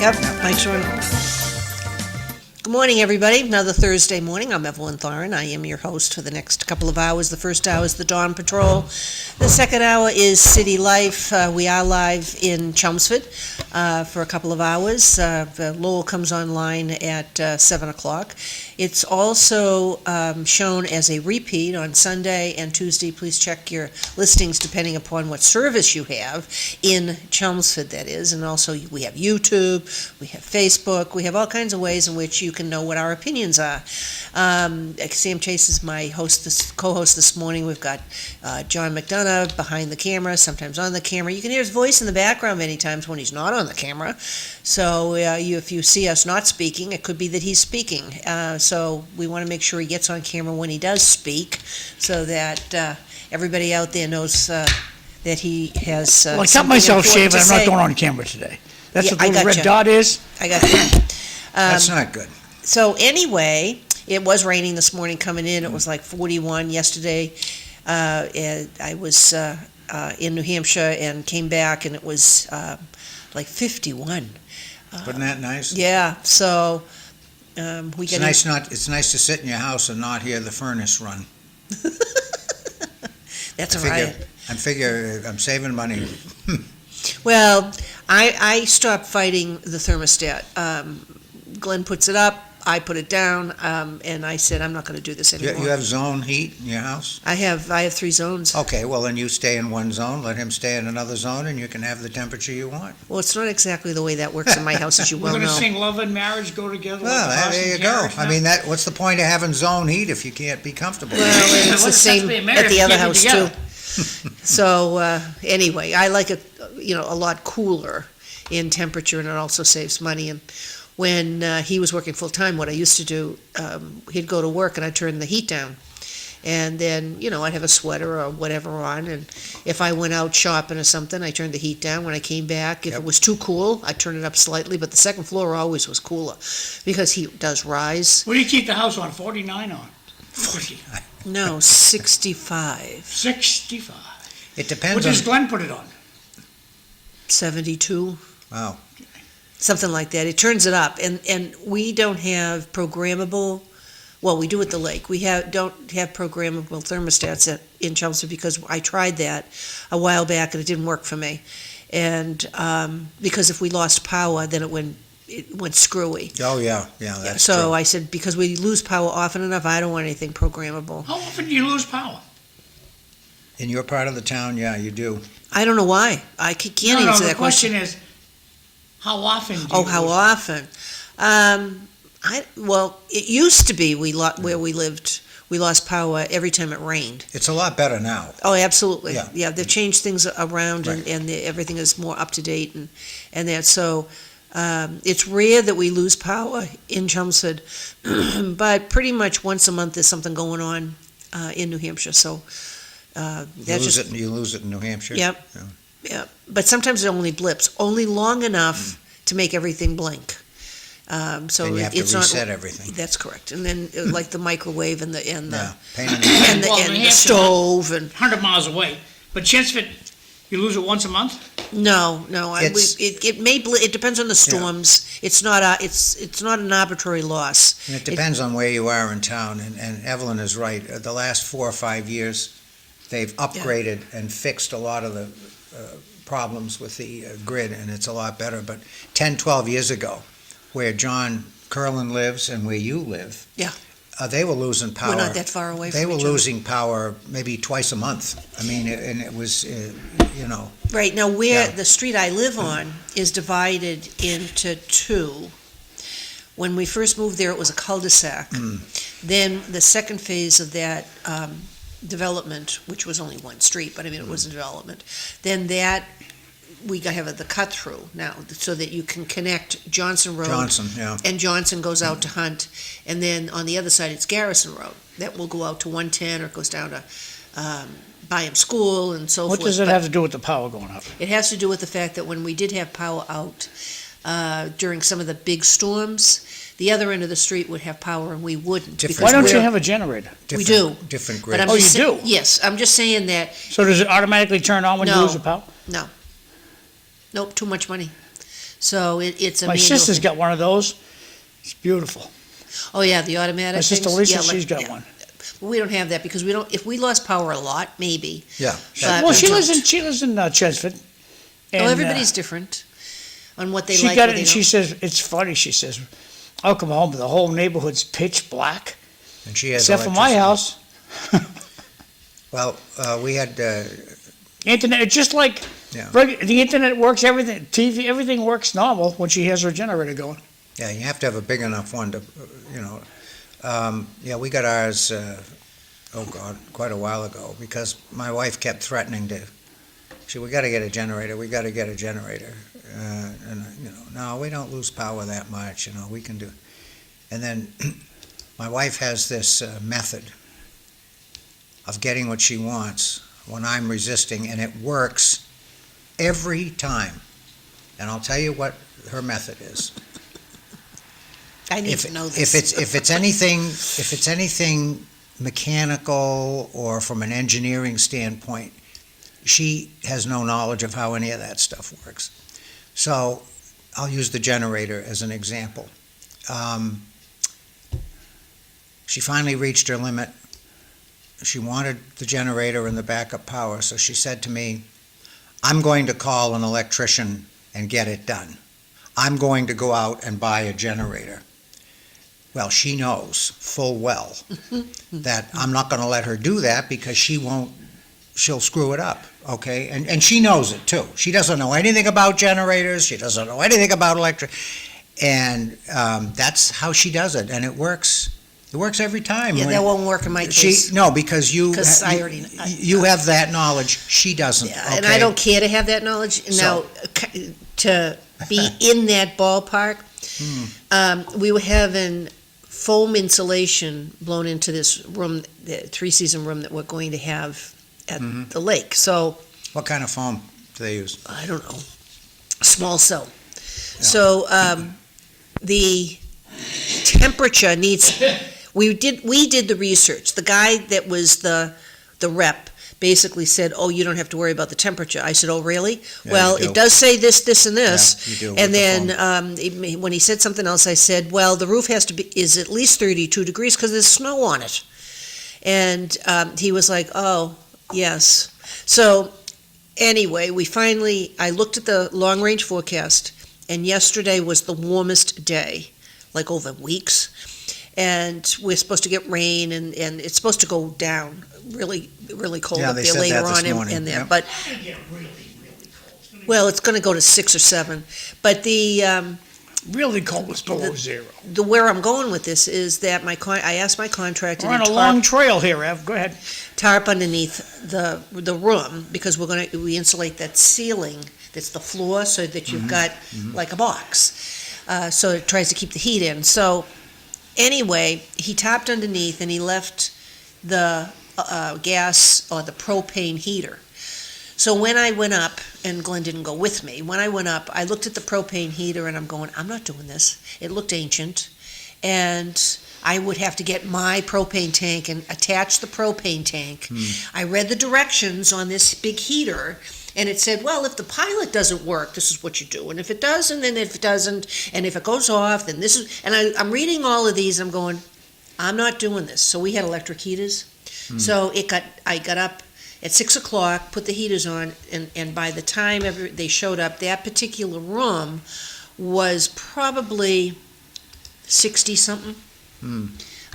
Yep, Mike's on. Good morning, everybody. Another Thursday morning. I'm Evelyn Thoren. I am your host for the next couple of hours. The first hour is the Dawn Patrol. The second hour is City Life. We are live in Chelmsford for a couple of hours. Lowell comes online at 7 o'clock. It's also shown as a repeat on Sunday and Tuesday. Please check your listings depending upon what service you have in Chelmsford, that is. And also we have YouTube, we have Facebook, we have all kinds of ways in which you can know what our opinions are. Sam Chase is my co-host this morning. We've got John McDonough behind the camera, sometimes on the camera. You can hear his voice in the background many times when he's not on the camera. So if you see us not speaking, it could be that he's speaking. So we want to make sure he gets on camera when he does speak, so that everybody out there knows that he has Well, I cut myself shaving. I'm not going on camera today. That's what the little red dot is. I got you. That's not good. So anyway, it was raining this morning coming in. It was like 41 yesterday. And I was in New Hampshire and came back, and it was like 51. Wasn't that nice? Yeah. So we It's nice it's nice to sit in your house and not hear the furnace run. That's all right. I'm saving money. Well, I stopped fighting the thermostat. Glenn puts it up, I put it down, and I said, I'm not going to do this anymore. You have zone heat in your house? I have 3 zones. Okay, well, then you stay in one zone, let him stay in another zone, and you can have the temperature you want. Well, it's not exactly the way that works in my house, as you well We're know. going to sing Love and Marriage Go Together. Well, there you go. I mean, what's the point of having zone heat if you can't be comfortable? Well, and it's the same at the other house, too. So, anyway, I like it, a lot cooler in temperature, and it also saves money. And when he was working full-time, what I used to do, he'd go to work and I'd turn the heat down. And then, I'd have a sweater or whatever on, and if I went out shopping or something, I turned the heat down. When I came back, if it was too cool, I'd turn it up slightly, but the second floor always was cooler because heat does rise. What do you keep the house on? 49 on? 49. No, 65. 65. It depends What does Glenn put it on? 72. Wow. Something like that. It turns it up, and we don't have programmable. Well, we do at the lake. We don't have programmable thermostats in Chelmsford because I tried that a while back and it didn't work for me. And because if we lost power, then it went screwy. Oh yeah, that's so true. I said, because we lose power often enough, I don't want anything programmable. How often do you lose power? In your part of the town, yeah, you do. I don't know why. I can't answer that question. The question is, how often do you Oh, how often? Well, it used to be where we lived, we lost power every time it rained. It's a lot better now. Oh, absolutely. Yeah. They've changed things around, Right. and everything is more up to date, and that. So it's rare that we lose power in Chelmsford, but pretty much once a month there's something going on in New Hampshire. So You lose it in New Hampshire? Yep. Yeah. Yeah, but sometimes it only blips, only long enough to make everything blink. So Then you have to it's reset not, everything. That's correct. And then like the microwave and the Pain in the and Well, New the Hampshire's stove and 100 miles away. But Chelmsford, you lose it once a month? no, It's- it may it depends on the storms. It's not an arbitrary loss. And it depends on where you are in town, and Evelyn is right. The last 4 or 5 years, they've upgraded and fixed a lot of the problems with the grid, and it's a lot better. But 10, 12 years ago, where John Curlin lives and where you live, Yeah. They were losing power. We're not that far away from They were each other. losing power maybe twice a month. I mean, and it was, Right, now where Yeah. the street I live on is divided into 2. When we first moved there, it was a cul-de-sac. Then the second phase of that development, which was only one street, but I mean, it was a development, then we have the cut-through now, so that you can connect Johnson Road. Johnson, yeah. And Johnson goes out to Hunt, and then on the other side, it's Garrison Road. That will go out to 110, or it goes down to Byham School and so forth. What does it have to do with the power going up? It has to do with the fact that when we did have power out during some of the big storms, the other end of the street would have power and we wouldn't. Different- Why don't you we're- have a generator? We do. Different But grid. I'm Oh, just you sa- do? Yes, I'm just saying that, So does it automatically turn on when you No. lose the power? nope, too much money. So it's a My manual sister's thing. got one of those. It's beautiful. Oh, yeah, the automatic My sister things? Lisa, Yeah, she's got yeah. one. We don't have that because we don't, if we lost power a lot, maybe. Yeah. But Well, we she don't. lives in Chesford. Oh, and, everybody's different on what they she like. got what it, they and she don't. says, it's funny, she says, I'll come home, the whole neighborhood's pitch black, And she has except for my electricity. house. Well, we had, Internet, it's just like, Yeah. the internet works, everything, TV, everything works normal when she has her generator going. yeah, you have to have a big enough one to, yeah, we got ours, oh God, quite a while ago, because my wife kept threatening to, we gotta get a generator, we gotta get a generator. And, no, we don't lose power that much, we can do. And then my wife has this method of getting what she wants when I'm resisting, and it works every time. And I'll tell you what her method is. I need to know this. If it's anything mechanical or from an engineering standpoint, she has no knowledge of how any of that stuff works. So I'll use the generator as an example. She finally reached her limit. She wanted the generator and the backup power, so she said to me, I'm going to call an electrician and get it done. I'm going to go out and buy a generator. Well, she knows full well that I'm not going to let her do that because she'll screw it up, okay? And she knows it too. She doesn't know anything about generators. She doesn't know anything about electric. And that's how she does it, and it works. It works every time. Yeah, that won't work in my case. No, because you 'Cause I already- you have that knowledge. She doesn't. Yeah, and okay? I don't care to have that knowledge. Now, to be in that ballpark, we were having foam insulation blown into this room, the three-season room that we're going to have at the lake. So, What kind of foam do they use? I don't know, small cell. So, the temperature needs, we did the research. The guy that was the rep basically said, oh, you don't have to worry about the temperature. I said, oh, really? Yeah, Well, you do. it does say this, this, and this. Yeah, you do with And the then, when he said something else, I said, well, the roof is at least 32 degrees because there's snow on it. And he was like, oh, yes. So, anyway, I looked at the long-range forecast, and yesterday was the warmest day, like over weeks. And we're supposed to get rain, and it's supposed to go down really, really cold Yeah, up they there said later that this on in morning, there. yep. But, well, it's going to go to 6 or 7. But Really cold, it's below zero. where I'm going with this is that I asked my contractor We're on to a long trail here, Ev, go ahead. tarp underneath the room, because we insulate that ceiling, that's the floor, so that you've got like a box. So it tries to keep the heat in. So anyway, he topped underneath and he left the gas or the propane heater. So when I went up, and Glenn didn't go with me, when I went up, I looked at the propane heater and I'm going, I'm not doing this. It looked ancient. And I would have to get my propane tank and attach the propane tank. I read the directions on this big heater, and it said, well, if the pilot doesn't work, this is what you do. And if it does, and then if it doesn't, and if it goes off, then this is, and I'm reading all of these, I'm going, I'm not doing this. So we had electric heaters. So I got up at 6 o'clock, put the heaters on, and by the time they showed up, that particular room was probably 60-something.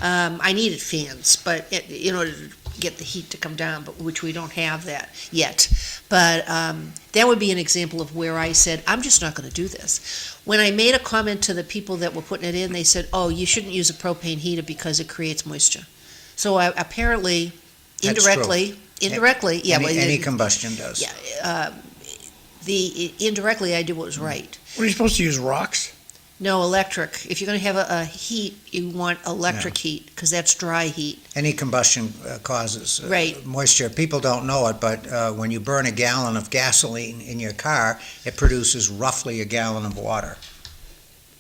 I needed fans, but in order to get the heat to come down, but which we don't have that yet. But that would be an example of where I said, I'm just not going to do this. When I made a comment to the people that were putting it in, they said, oh, you shouldn't use a propane heater because it creates moisture. So apparently, That's indirectly, yeah. Any combustion does. Yeah, indirectly, I did what was right. What are you supposed to use, rocks? No, electric. If you're going to have a heat, you want electric heat, because that's dry heat. Any combustion causes Right. moisture. People don't know it, but when you burn a gallon of gasoline in your car, it produces roughly a gallon of water.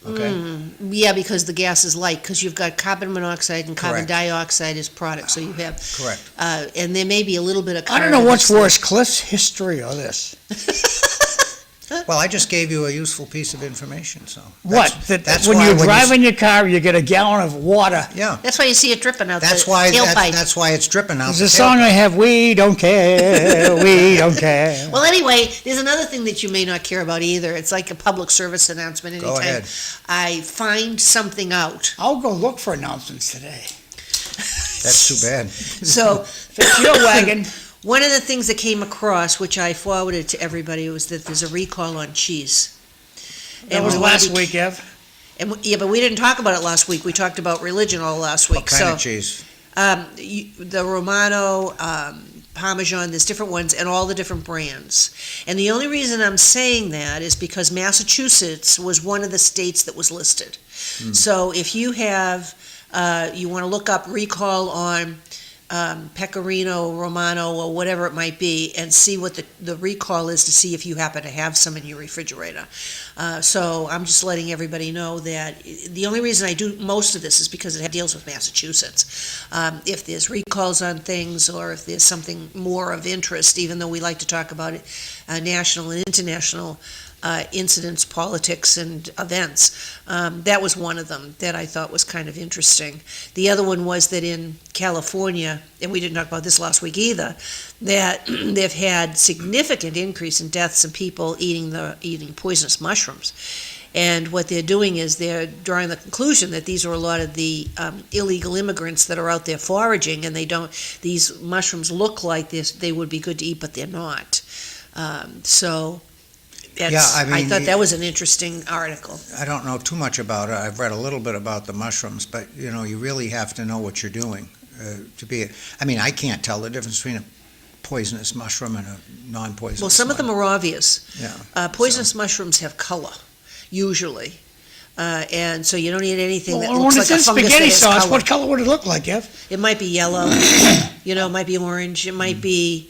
Okay? Yeah, because the gas is light, because you've got carbon monoxide and carbon Correct. dioxide as products, so you have, Correct. and there may be a little bit of I carbon. don't know what's worse, Cliff's history or this. Well, I just gave you a useful piece of information, so. What? That's When why you drive in your car, you get a gallon of water. Yeah, That's why you see it dripping out the that's why, tailpipe. that's why it's dripping out There's the a song I tailpipe. have, we don't care, we don't care. Well, anyway, there's another thing that you may not care about either. It's like a public service announcement. Go Anytime ahead. I find something out. I'll go look for announcements today. That's too bad. So, Fix your wagon. one of the things that came across, which I forwarded to everybody, was that there's a recall on cheese. That was we wanna last be- week, Ev. Yeah, but we didn't talk about it last week. We talked about religion all last week. What kind of cheese? The Romano, Parmesan, there's different ones, and all the different brands. And the only reason I'm saying that is because Massachusetts was one of the states that was listed. So if you have, you want to look up recall on Pecorino, Romano, or whatever it might be, and see what the recall is to see if you happen to have some in your refrigerator. So I'm just letting everybody know that the only reason I do most of this is because it deals with Massachusetts. If there's recalls on things, or if there's something more of interest, even though we like to talk about it, national and international incidents, politics, and events. That was one of them that I thought was kind of interesting. The other one was that in California, and we didn't talk about this last week either, that they've had significant increase in deaths and people eating poisonous mushrooms. And what they're doing is they're drawing the conclusion that these are a lot of the illegal immigrants that are out there foraging, and these mushrooms look like they would be good to eat, but they're not. I thought that was an interesting article. I don't know too much about it. I've read a little bit about the mushrooms, but, you really have to know what you're doing I can't tell the difference between a poisonous mushroom and a non-poisonous Well, some of them are obvious. Yeah. Poisonous mushrooms have color, usually. And so you don't need anything that Well, looks when like it's a in fungus spaghetti that has sauce, color. what color would it look like, Ev? It might be yellow, it might be orange, it might be,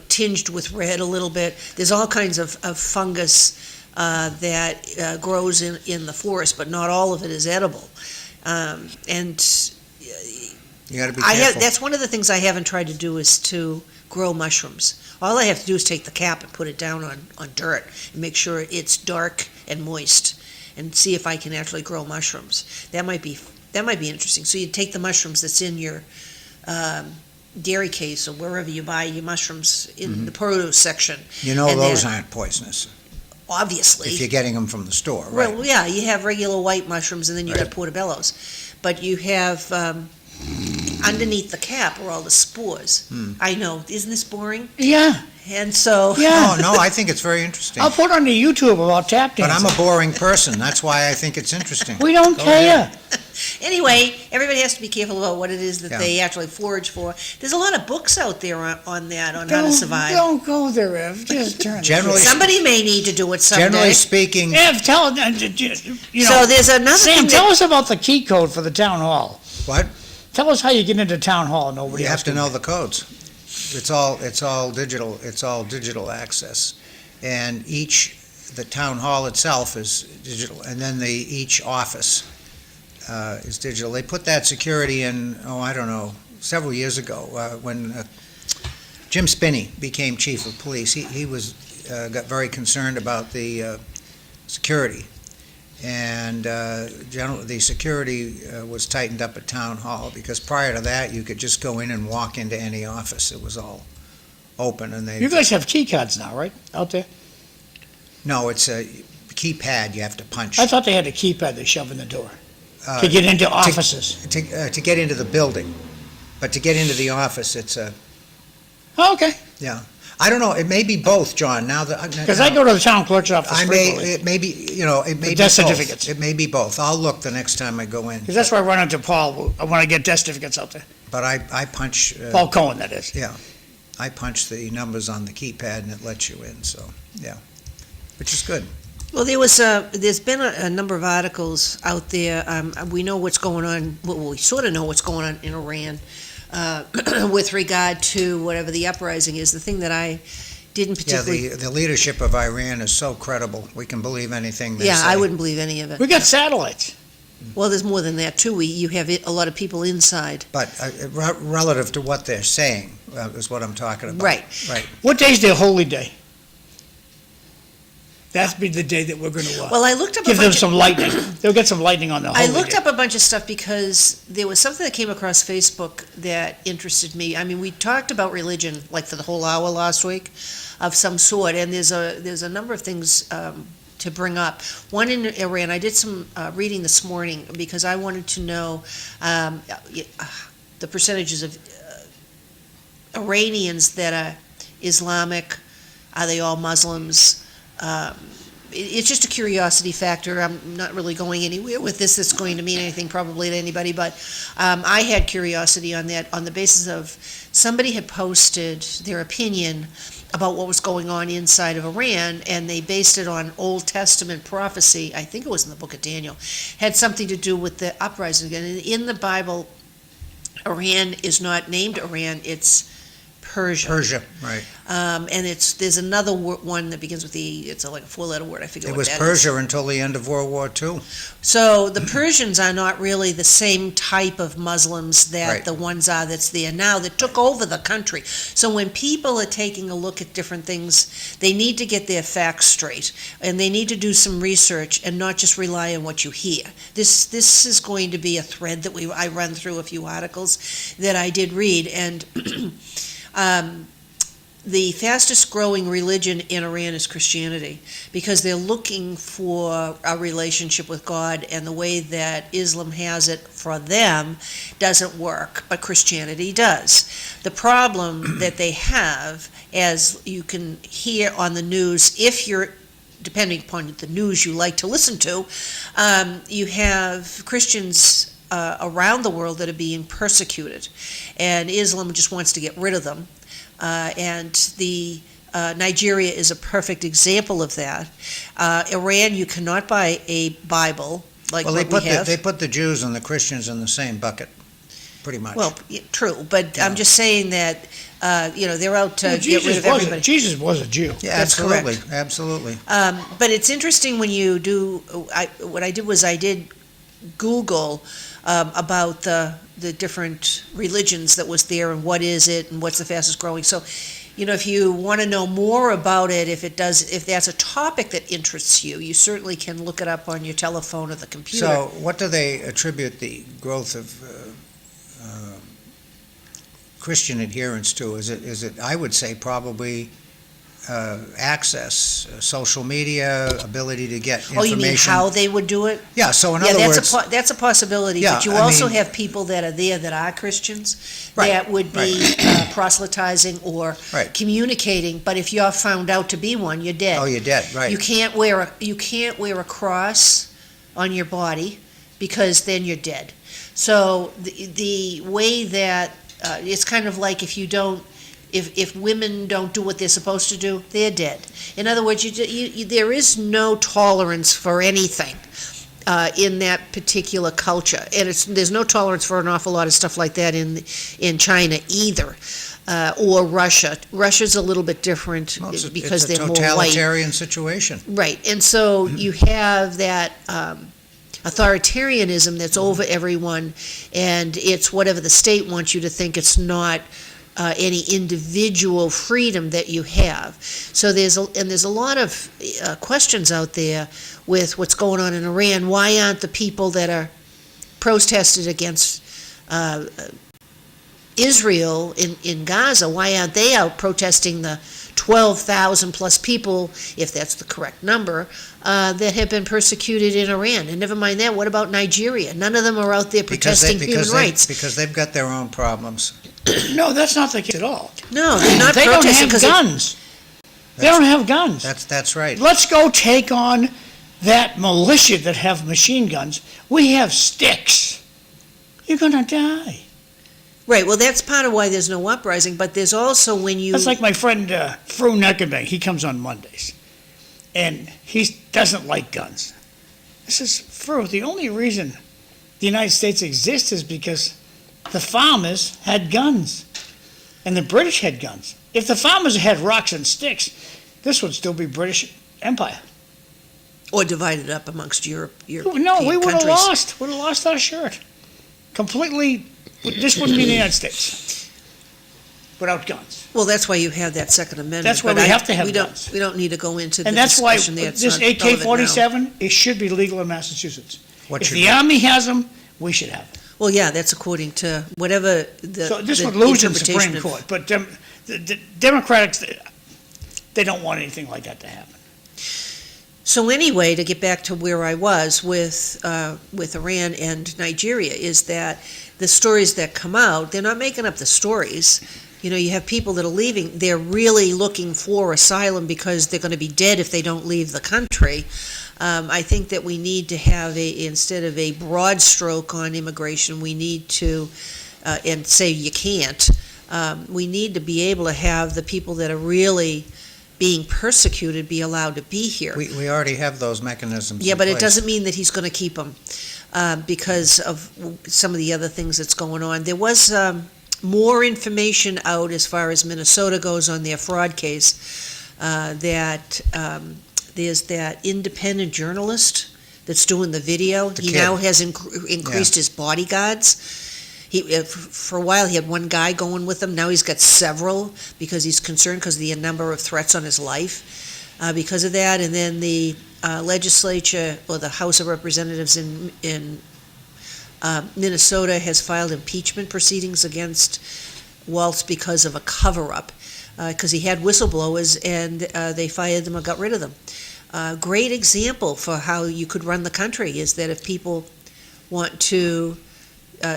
tinged with red a little bit. There's all kinds of fungus that grows in the forest, but not all of it is edible. And You gotta be careful. that's one of the things I haven't tried to do is to grow mushrooms. All I have to do is take the cap and put it down on dirt and make sure it's dark and moist, and see if I can actually grow mushrooms. That might be interesting. So you take the mushrooms that's in your dairy case or wherever you buy your mushrooms in the produce section. And Those aren't poisonous, obviously. if you're getting them from the store, right? Well, yeah, you have regular white mushrooms, and then you got portobellos. But you have, underneath the cap are all the spores. I know, isn't this boring? Yeah, And so, yeah. No, I think it's very interesting. I'll put on the YouTube about tap But dancing. I'm a boring person. That's why I think it's interesting. We don't Go care. ahead. anyway, everybody has to be careful about what it is that Yeah. they actually forage for. There's a lot of books out there on that, on how to survive. Don't go there, Ev. Just turn. Generally- Somebody may need to do it someday. Generally speaking, Ev, tell So there's another Sam, thing tell that, us about the key code for the town hall. what? Tell us how you get into town hall. Nobody You else have to can. know the codes. It's all digital. It's all digital access, and the town hall itself is digital, and then each office is digital. They put that security in. I don't know, several years ago when Jim Spinney became chief of police. He got very concerned about the security. And the security was tightened up at Town Hall, because prior to that, you could just go in and walk into any office. It was all open, and You guys have key cards now, right, out there? No, it's a keypad you have to punch. I thought they had a keypad they shove in the door to get into offices. To get into the building. But to get into the office, it's a, Oh, okay, I don't know, it may be both, John, now that. because I go to the town clerk's office frequently. It may be, it may be death both. certificates. It may be both. I'll look the next time I go in. Because that's where I run into Paul when I get death certificates out there. But I punch. Paul Cohen, that is. Yeah, I punch the numbers on the keypad and it lets you in, so, yeah, which is good. well, there's been a number of articles out there. We know what's going on, well, we sort of know what's going on in Iran with regard to whatever the uprising is. The thing that I didn't particularly... Yeah, the leadership of Iran is so credible, we can believe anything they say. Yeah, I wouldn't believe any of it. We got satellites. Well, there's more than that, too. You have a lot of people inside. But relative to what they're saying is what I'm talking about. Right. Right. What day's their holy day? That'd be the day that we're going to Well, I looked up give them some lightning. They'll get some lightning on the holy I looked day. up a bunch of stuff because there was something that came across Facebook that interested me. I mean, we talked about religion like for the whole hour last week of some sort, and there's a number of things to bring up. One in Iran, I did some reading this morning because I wanted to know the percentages of Iranians that are Islamic. Are they all Muslims? It's just a curiosity factor. I'm not really going anywhere with this that's going to mean anything probably to anybody, but I had curiosity on that on the basis of somebody had posted their opinion about what was going on inside of Iran, and they based it on Old Testament prophecy. I think it was in the book of Daniel. Had something to do with the uprising. And in the Bible, Iran is not named Iran, it's Persia. Persia, right. And there's another one that begins with it's like a four-letter word. I forget It what was that Persia is. until the end of World War II. So the Persians are not really the same type of Muslims that Right. the ones are that's there now that took over the country. So when people are taking a look at different things, they need to get their facts straight, and they need to do some research and not just rely on what you hear. This is going to be a thread that I run through a few articles that I did read, and the fastest growing religion in Iran is Christianity because they're looking for a relationship with God, and the way that Islam has it for them doesn't work, but Christianity does. The problem that they have, as you can hear on the news, if you're depending upon the news you like to listen to, you have Christians around the world that are being persecuted, and Islam just wants to get rid of them. And Nigeria is a perfect example of that. Iran, you cannot buy a Bible like Well, what we have. they put the Jews and the Christians in the same bucket, pretty much. Well, yeah, true, but I'm just saying that they're out to Well, get rid of everybody. Jesus was a Jew. yeah, that's absolutely, correct. absolutely. But it's interesting when you do. What I did was I did Google about the different religions that was there and what is it and what's the fastest growing. So, if you want to know more about it, if that's a topic that interests you, you certainly can look it up on your telephone or the computer. So, what do they attribute the growth of Christian adherence to? Is it? I would say probably access, social media, ability to get information. Oh, you mean how they would do it? Yeah. So in other words, that's a possibility. Yeah, but you I also mean- have people that are there that are Christians Right, that would be proselytizing or Right. communicating. But if you're found out to be one, you're dead. oh, you're dead, right? You can't wear a cross on your body because then you're dead. So the way that it's kind of like if women don't do what they're supposed to do, they're dead. In other words, there is no tolerance for anything in that particular culture, and there's no tolerance for an awful lot of stuff like that in China either, or Russia. Russia's a little bit different Well, because it's a they're more white. totalitarian situation. Right, and so you have that authoritarianism that's over everyone, and it's whatever the state wants you to think. It's not any individual freedom that you have. So there's a lot of questions out there with what's going on in Iran. Why aren't the people that are protested against Israel in Gaza, why aren't they out protesting the 12,000 plus people, if that's the correct number, that have been persecuted in Iran? And never mind that, what about Nigeria? None of them are out there protesting human rights. Because they've got their own problems. No, that's not the case at all. No, they're not They don't protesting have 'cause guns. They don't have guns. That's right. Let's go take on that militia that have machine guns. We have sticks. You're going to die. Right, well, that's part of why there's no uprising, but there's also when you... That's like my friend Fru Neckenbank. He comes on Mondays, and he doesn't like guns. I says, Fru, the only reason the United States exists is because the farmers had guns, and the British had guns. If the farmers had rocks and sticks, this would still be British Empire. Or divided up amongst Europe. No, we would have lost. Would have lost our shirt. Completely, this wouldn't be the United States. without guns. Well, that's why you have that Second Amendment. That's why but we have to have we don't- guns. We don't need to go into the And that's why discussion there. It's this not relevant now. AK-47, it should be legal in Massachusetts. What If should the be- Army has them, we should have them. Well, yeah, that's according to whatever the So this the would lose in interpretation Supreme of- Court, but the Democrats, they don't want anything like that to happen. So anyway, to get back to where I was with Iran and Nigeria, is that the stories that come out, they're not making up the stories. You know, you have people that are leaving, they're really looking for asylum because they're going to be dead if they don't leave the country. I think that we need to have instead of a broad stroke on immigration, we need to, and say you can't, we need to be able to have the people that are really being persecuted be allowed to be here. We already have those mechanisms Yeah, in but it place. doesn't mean that he's going to keep them because of some of the other things that's going on. There was more information out as far as Minnesota goes on their fraud case, that there's that independent journalist that's doing the video. The He kid. now has increased his bodyguards. For a while, he had one guy going with him. Now he's got several because he's concerned because of the number of threats on his life because of that. And then the legislature, or the House of Representatives in Minnesota, has filed impeachment proceedings against Waltz because of a cover-up, because he had whistleblowers and they fired them or got rid of them. Great example for how you could run the country is that if people want to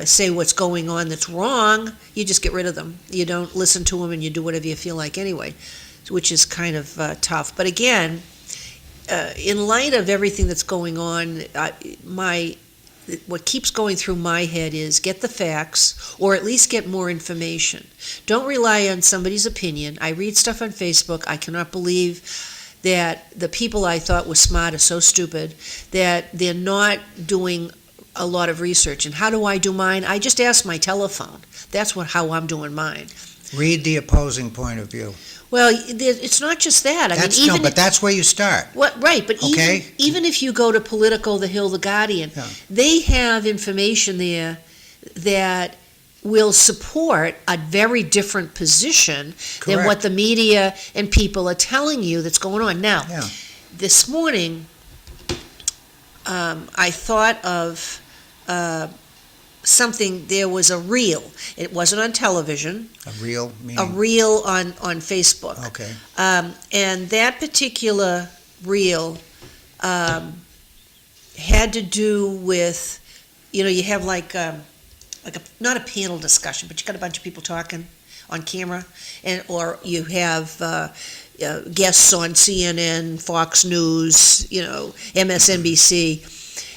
say what's going on that's wrong, you just get rid of them. You don't listen to them and you do whatever you feel like anyway, which is kind of tough. But again, in light of everything that's going on, what keeps going through my head is get the facts, or at least get more information. Don't rely on somebody's opinion. I read stuff on Facebook. I cannot believe that the people I thought were smart are so stupid that they're not doing a lot of research. And how do I do mine? I just ask my telephone. That's how I'm doing mine. Read the opposing point of view. Well, it's not just that. But that's where you start. Right, but Okay. even if you go to Politico, The Hill, The Guardian, Yeah. they have information there that will support a very different position than Correct. what the media and people are telling you that's going on. Now, Yeah. this morning, I thought of something. There was a reel. It wasn't on television. A real A meaning. reel on Facebook. Okay. And that particular reel had to do with, you have not a panel discussion, but you got a bunch of people talking on camera, or you have guests on CNN, Fox News, MSNBC,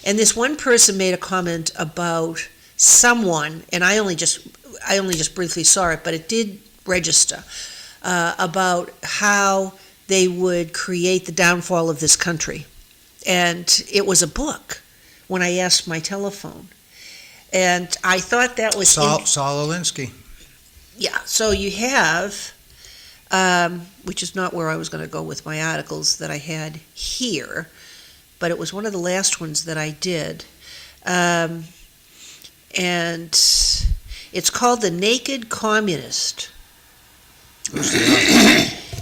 and this one person made a comment about someone, and I only just briefly saw it, but it did register, about how they would create the downfall of this country. And it was a book when I asked my telephone. And I thought that was... Saul Alinsky. Yeah, so you have, which is not where I was going to go with my articles that I had here, but it was one of the last ones that I did. And it's called The Naked Communist.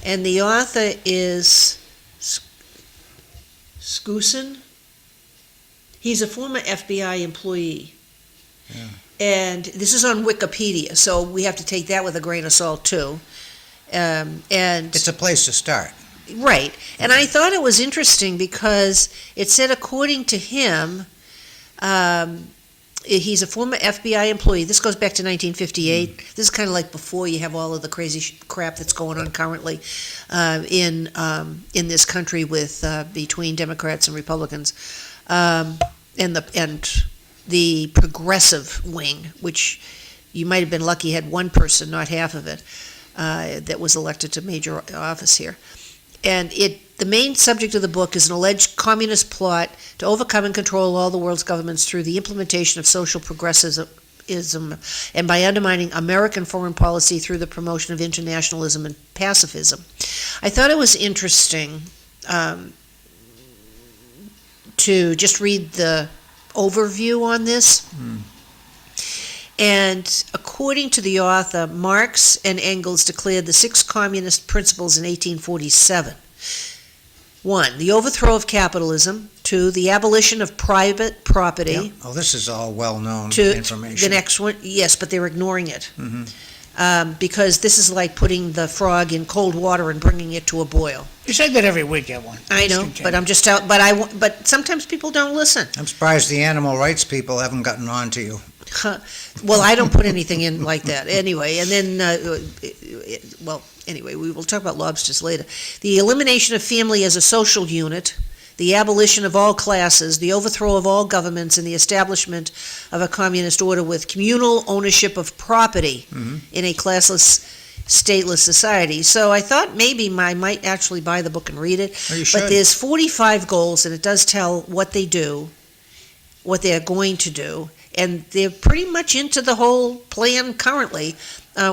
And the author is Skusin. He's a former FBI employee. Yeah. And this is on Wikipedia, so we have to take that with a grain of salt, too. And It's a place to start. right. And I thought it was interesting because it said, according to him, he's a former FBI employee. This goes back to 1958. This is kind of like before you have all of the crazy crap that's going on currently in this country with between Democrats and Republicans, and the progressive wing, which you might have been lucky had one person, not half of it, that was elected to major office here. And the main subject of the book is an alleged communist plot to overcome and control all the world's governments through the implementation of social progressivism and by undermining American foreign policy through the promotion of internationalism and pacifism. I thought it was interesting to just read the overview on this. And according to the author, Marx and Engels declared the 6 communist principles in 1847. 1, the overthrow of capitalism. 2, the abolition of private property. Yeah. Oh, this is all well-known 2, information. the next one, yes, but they're ignoring it. Mhm. Because this is like putting the frog in cold water and bringing it to a boil. You say that every week, Evelyn. I know, but I'm just out, but sometimes people don't listen. I'm surprised the animal rights people haven't gotten on to you. Well, I don't put anything in like that anyway. And then, anyway, we will talk about lobsters later. The elimination of family as a social unit, the abolition of all classes, the overthrow of all governments, and the establishment of a communist order with communal ownership of property in a classless, stateless society. So I thought maybe I might actually buy the book and read it. Oh, you should. But there's 45 goals, and it does tell what they do, what they're going to do, and they're pretty much into the whole plan currently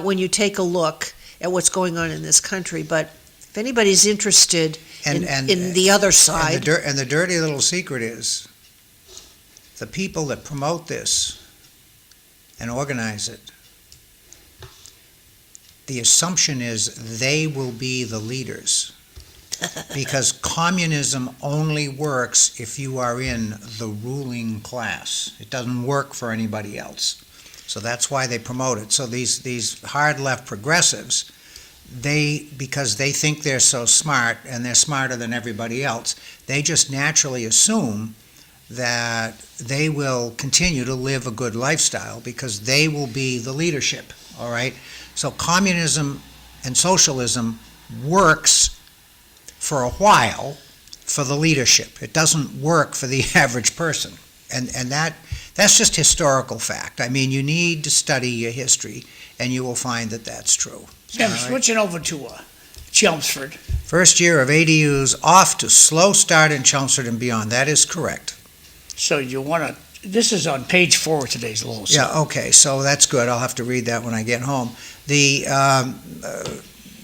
when you take a look at what's going on in this country. But if anybody's interested in the other side. And the dirty little secret is, the people that promote this and organize it, the assumption is they will be the leaders. Because communism only works if you are in the ruling class. It doesn't work for anybody else. So that's why they promote it. So these hard left progressives, because they think they're so smart and they're smarter than everybody else, they just naturally assume that they will continue to live a good lifestyle because they will be the leadership, all right? So communism and socialism works for a while for the leadership. It doesn't work for the average person. And that's just historical fact. I mean, you need to study your history, and you will find that that's true. Yeah, switching over to Chelmsford. First year of ADUs off to slow start in Chelmsford and beyond. That is correct. So you want to, this is on page 4 of today's little Yeah, okay, so that's good. I'll have to read that when I get home.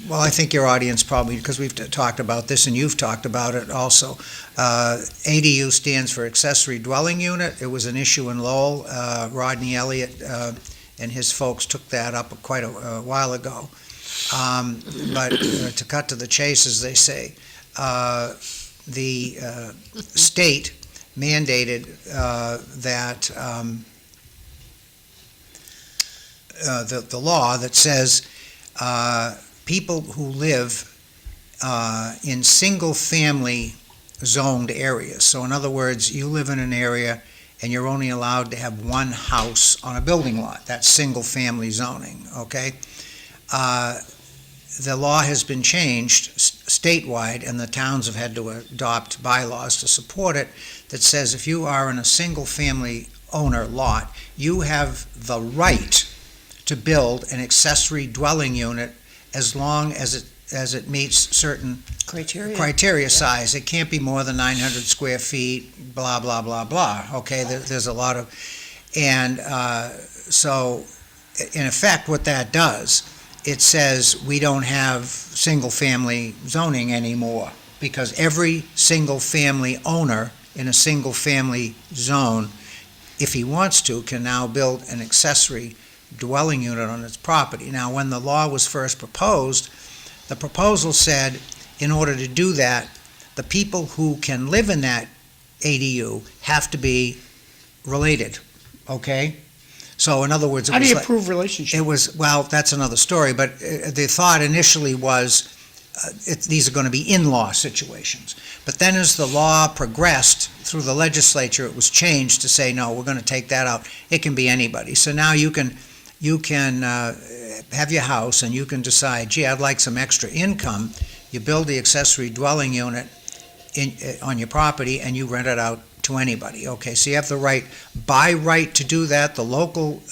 Well, I think your audience probably, because we've talked about this and you've talked about it also. ADU stands for accessory dwelling unit. It was an issue in Lowell. Rodney Elliott and his folks took that up quite a while ago. But to cut to the chase, as they say, the state mandated that the law that says people who live in single-family zoned areas. So in other words, you live in an area and you're only allowed to have one house on a building lot. That's single-family zoning, okay? The law has been changed statewide, and the towns have had to adopt bylaws to support it that says if you are in a single-family owner lot, you have the right to build an accessory dwelling unit as long as it meets certain criteria size. It can't be more than 900 square feet, blah, blah, blah, blah. Okay, there's a lot of, and so in effect what that does, it says we don't have single-family zoning anymore because every single-family owner in a single-family zone, if he wants to, can now build an accessory dwelling unit on its property. Now, when the law was first proposed, the proposal said, in order to do that, the people who can live in that ADU have to be related, okay? So, in other words, How do you prove relationship? It was, well, that's another story, but the thought initially was these are going to be in-law situations. But then as the law progressed through the legislature, it was changed to say, no, we're going to take that out. It can be anybody. So now you can have your house and you can decide, gee, I'd like some extra income. You build the accessory dwelling unit on your property and you rent it out to anybody. Okay, so you have the right, by right to do that. The local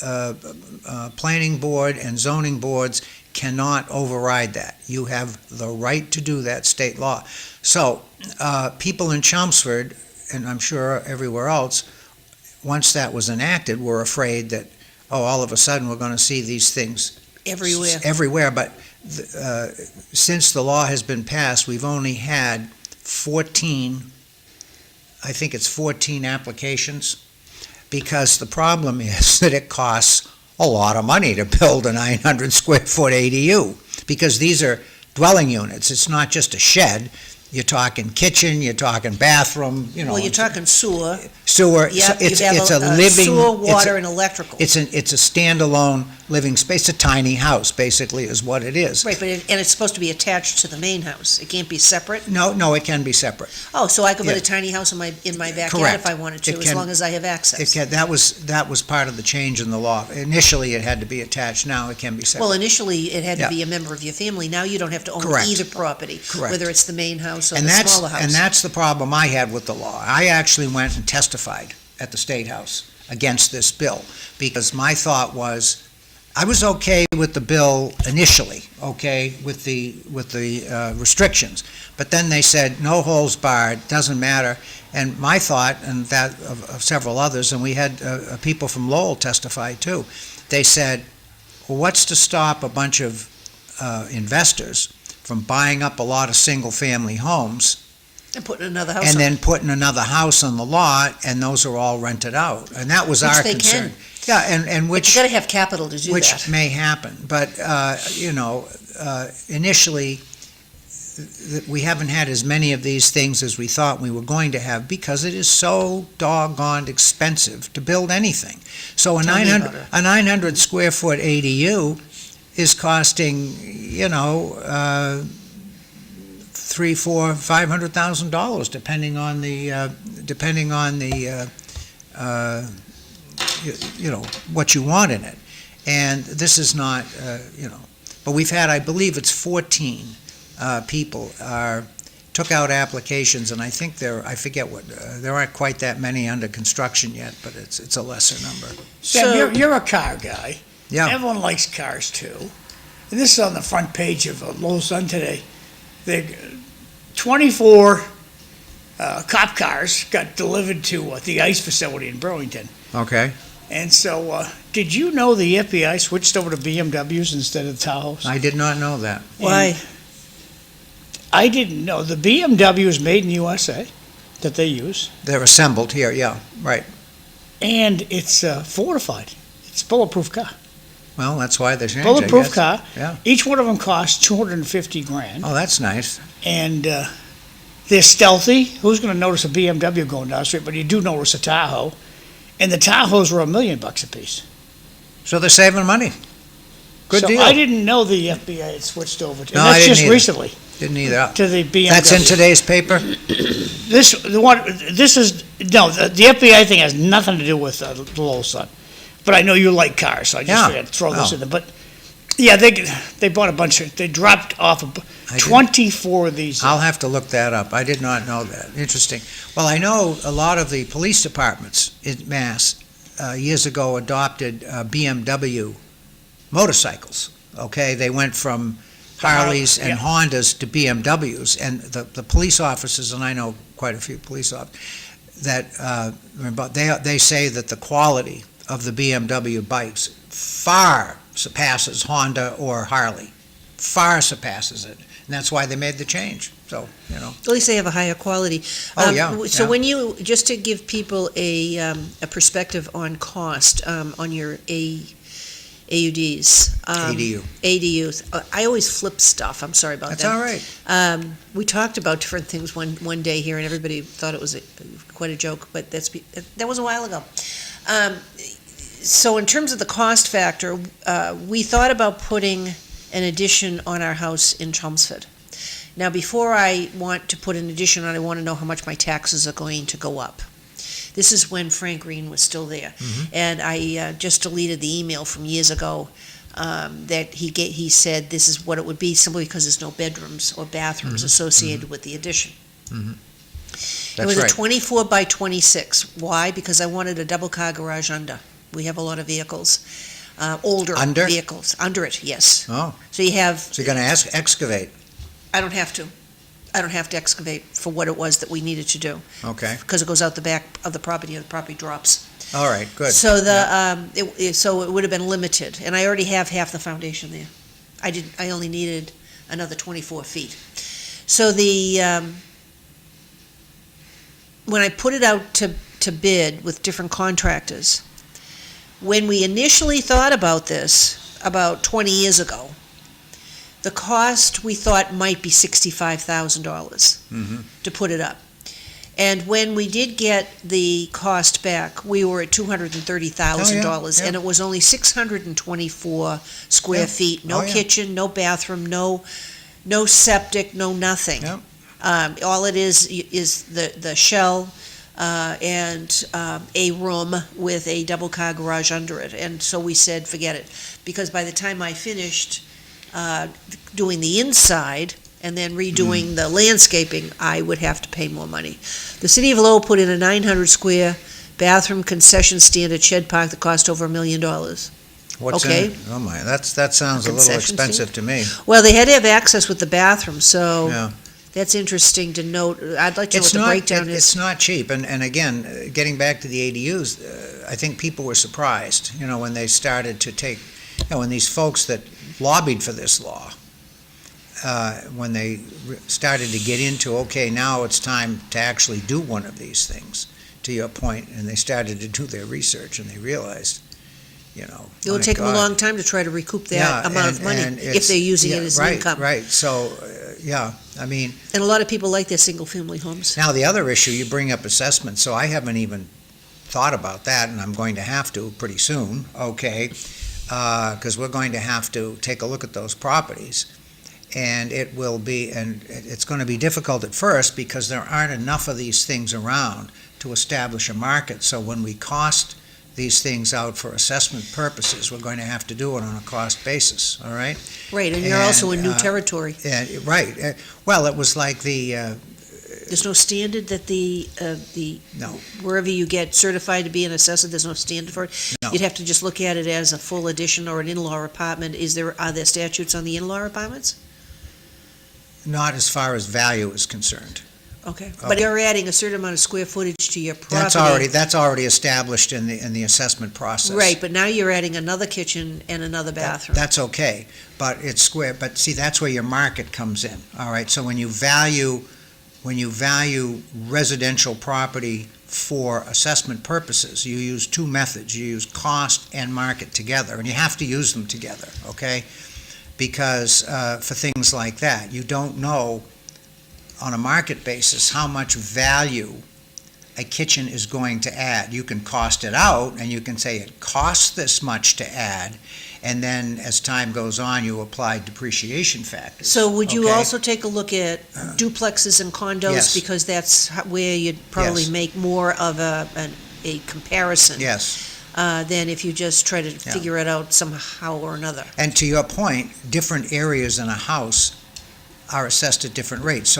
planning board and zoning boards cannot override that. You have the right to do that, state law. So people in Chelmsford, and I'm sure everywhere else, once that was enacted, were afraid that, oh, all of a sudden we're going to see these things everywhere. But since the law has been passed, we've only had 14 applications, because the problem is that it costs a lot of money to build a 900 square foot ADU, because these are dwelling units. It's not just a shed. You're talking kitchen, you're talking bathroom, Well, you're talking sewer. sewer. Yep, It's you have a living. sewer, it's a- water, and electrical. It's a standalone living space, a tiny house, basically, is what it is. Right, and it's supposed to be attached to the main house. It can't be separate? No, it can be separate. Oh, so I could put Yeah. a tiny house in my backyard Correct. if I wanted to, It as can- long as I have access? That was part of the change in the law. Initially, it had to be attached, now it can be separate. Well, initially, it had to Yeah. be a member of your family. Now you don't have to own Correct. either property. Correct. Whether it's the main house or And the that's, smaller house. and that's the problem I had with the law. I actually went and testified at the State House against this bill, because my thought was, I was okay with the bill initially, okay, with the restrictions, but then they said, no holds barred, doesn't matter, and my thought, and that of several others, and we had people from Lowell testify too, they said, well, what's to stop a bunch of investors from buying up a lot of single-family homes And putting another house and on. then putting another house on the lot, and those are all rented out, and that was Which our they concern. can. Yeah, and But you which gotta have capital to do which that. may happen, but initially, we haven't had as many of these things as we thought we were going to have, because it is so doggone expensive to build anything. So Tell me about it. a 900 square foot ADU is costing, $300,000, $400,000, $500,000, depending on the what you want in it. And this is not, but we've had, I believe it's 14 people took out applications, and I think I forget what, there aren't quite that many under construction yet, but it's a lesser number. Sam, So- you're a car guy. Yeah, Everyone likes cars too. And this is on the front page of Lowell Sun today. The 24 cop cars got delivered to the ICE facility in Burlington. okay. And so, did you know the FBI switched over to BMWs instead of Tahoes? I did not know that. Why? I didn't know. The BMW is made in the USA that they use, They're assembled here, yeah, right. and it's fortified. It's a bulletproof car. Well, that's why they changed, I Bulletproof guess. car. Yeah. Each one of them costs $250,000, Oh, that's nice. and they're stealthy. Who's going to notice a BMW going down the street? But you do notice a Tahoe, and the Tahoes were $1 million a piece. So they're saving money. Good so deal. I didn't know the FBI had switched over to. No, And I that's didn't just either. recently Didn't either. to the BMW. That's in today's paper? The FBI thing has nothing to do with the Lowell Sun. But I know you like cars, so I just Yeah. figured I'd throw this Oh. in there. But yeah, they bought a bunch of. They dropped off I didn't- 24 of these. I'll have to look that up. I did not know that. Interesting. Well, I know a lot of the police departments in Mass years ago adopted BMW motorcycles, okay? They went from Harleys and Yeah. Hondas to BMWs, and the police officers, and I know quite a few police officers, that, they say that the quality of the BMW bikes far surpasses Honda or Harley, far surpasses it. And that's why they made the change, so, At least they have a higher quality. Oh, yeah, So yeah. when you, just to give people a perspective on cost, on your AUDs. ADU. ADUs. I always flip stuff, I'm sorry about That's that. all right. We talked about different things one day here, and everybody thought it was quite a joke, but that was a while ago. So in terms of the cost factor, we thought about putting an addition on our house in Chelmsford. Now, before I want to put an addition on, I want to know how much my taxes are going to go up. This is when Frank Green was still there. And I just deleted the email from years ago that he said this is what it would be, simply because there's no bedrooms or bathrooms associated with the addition. It That's was a right. 24 by 26. Why? Because I wanted a double-car garage under. We have a lot of vehicles, older Under? vehicles. Under it, yes. Oh, So you have, so you're going to excavate, I don't have to. I don't have to excavate for what it was that we needed to do, okay. because it goes out the back of the property and the property drops. All right, good. So so it would have been limited, and I already have half the foundation there. I only needed another 24 feet. So when I put it out to bid with different contractors, When we initially thought about this, about 20 years ago, the cost we thought might be $65,000 to put it up. And when we did get the cost back, we were at $230,000, yeah. and it was only 624 square Yeah. feet, no Oh, yeah. kitchen, no bathroom, no septic, no nothing. Yeah. All it is the shell and a room with a double-car garage under it. And so we said, forget it, because by the time I finished doing the inside and then redoing the landscaping, I would have to pay more money. The city of Lowell put in a 900-square bathroom concession stand at Shed Park that cost over $1 million. What's Okay. in it? Oh my, that sounds a little Concession expensive to me. Well, they had to have access with the bathroom, so Yeah. that's interesting to note. I'd like to know It's what the not, breakdown is. it's not cheap, and again, getting back to the ADUs, I think people were surprised, when they started to take, when these folks that lobbied for this law, when they started to get into, okay, now it's time to actually do one of these things, to your point, and they started to do their research, and they realized, It will take them a long time to try to recoup that amount of money if they're using it as an income. Right, so, I mean, And a lot of people like their single-family homes. now the other issue, you bring up assessment, so I haven't even thought about that, and I'm going to have to pretty soon, okay? Because we're going to have to take a look at those properties. And it's going to be difficult at first because there aren't enough of these things around to establish a market. So when we cost these things out for assessment purposes, we're going to have to do it on a cost basis, all right? Right, and you're also in new territory. Right. Well, it was like There's no standard that no, wherever you get certified to be an assessor, there's no standard for it? No. You'd have to just look at it as a full addition or an in-law apartment. Are there statutes on the in-law apartments? not as far as value is concerned. Okay, but you're adding a certain amount of square footage to your property. That's already established in the assessment process. Right, but now you're adding another kitchen and another bathroom. That's okay, but it's square, but see, that's where your market comes in, all right? So when you value residential property for assessment purposes, you use two methods. You use cost and market together, and you have to use them together, okay? Because for things like that, you don't know on a market basis how much value a kitchen is going to add. You can cost it out, and you can say it costs this much to add, and then as time goes on, you apply depreciation factors. So would you okay? also take a look at duplexes and condos? Yes. Because that's where you'd probably Yes. make more of a comparison. Yes. Than if you just try to figure it out somehow or another. And to your point, different areas in a house are assessed at different rates.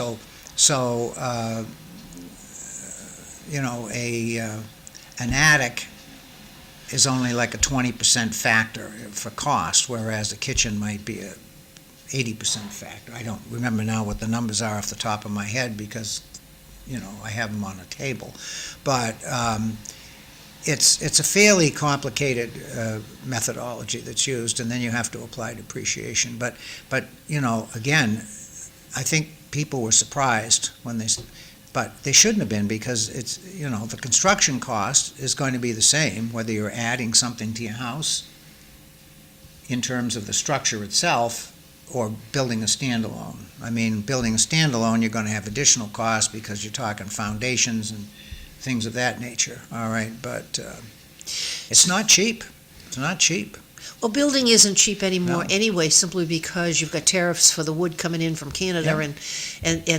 So an attic is only like a 20% factor for cost, whereas a kitchen might be a 80% factor. I don't remember now what the numbers are off the top of my head because, I have them on a table. But it's a fairly complicated methodology that's used, and then you have to apply depreciation. But again, I think people were surprised but they shouldn't have been, because it's, the construction cost is going to be the same whether you're adding something to your house in terms of the structure itself or building a standalone. I mean, building a standalone, you're going to have additional costs because you're talking foundations and things of that nature, all right? But it's not cheap. It's not cheap. Well, building isn't cheap anymore No. anyway, simply because you've got tariffs for the wood coming in from Canada, and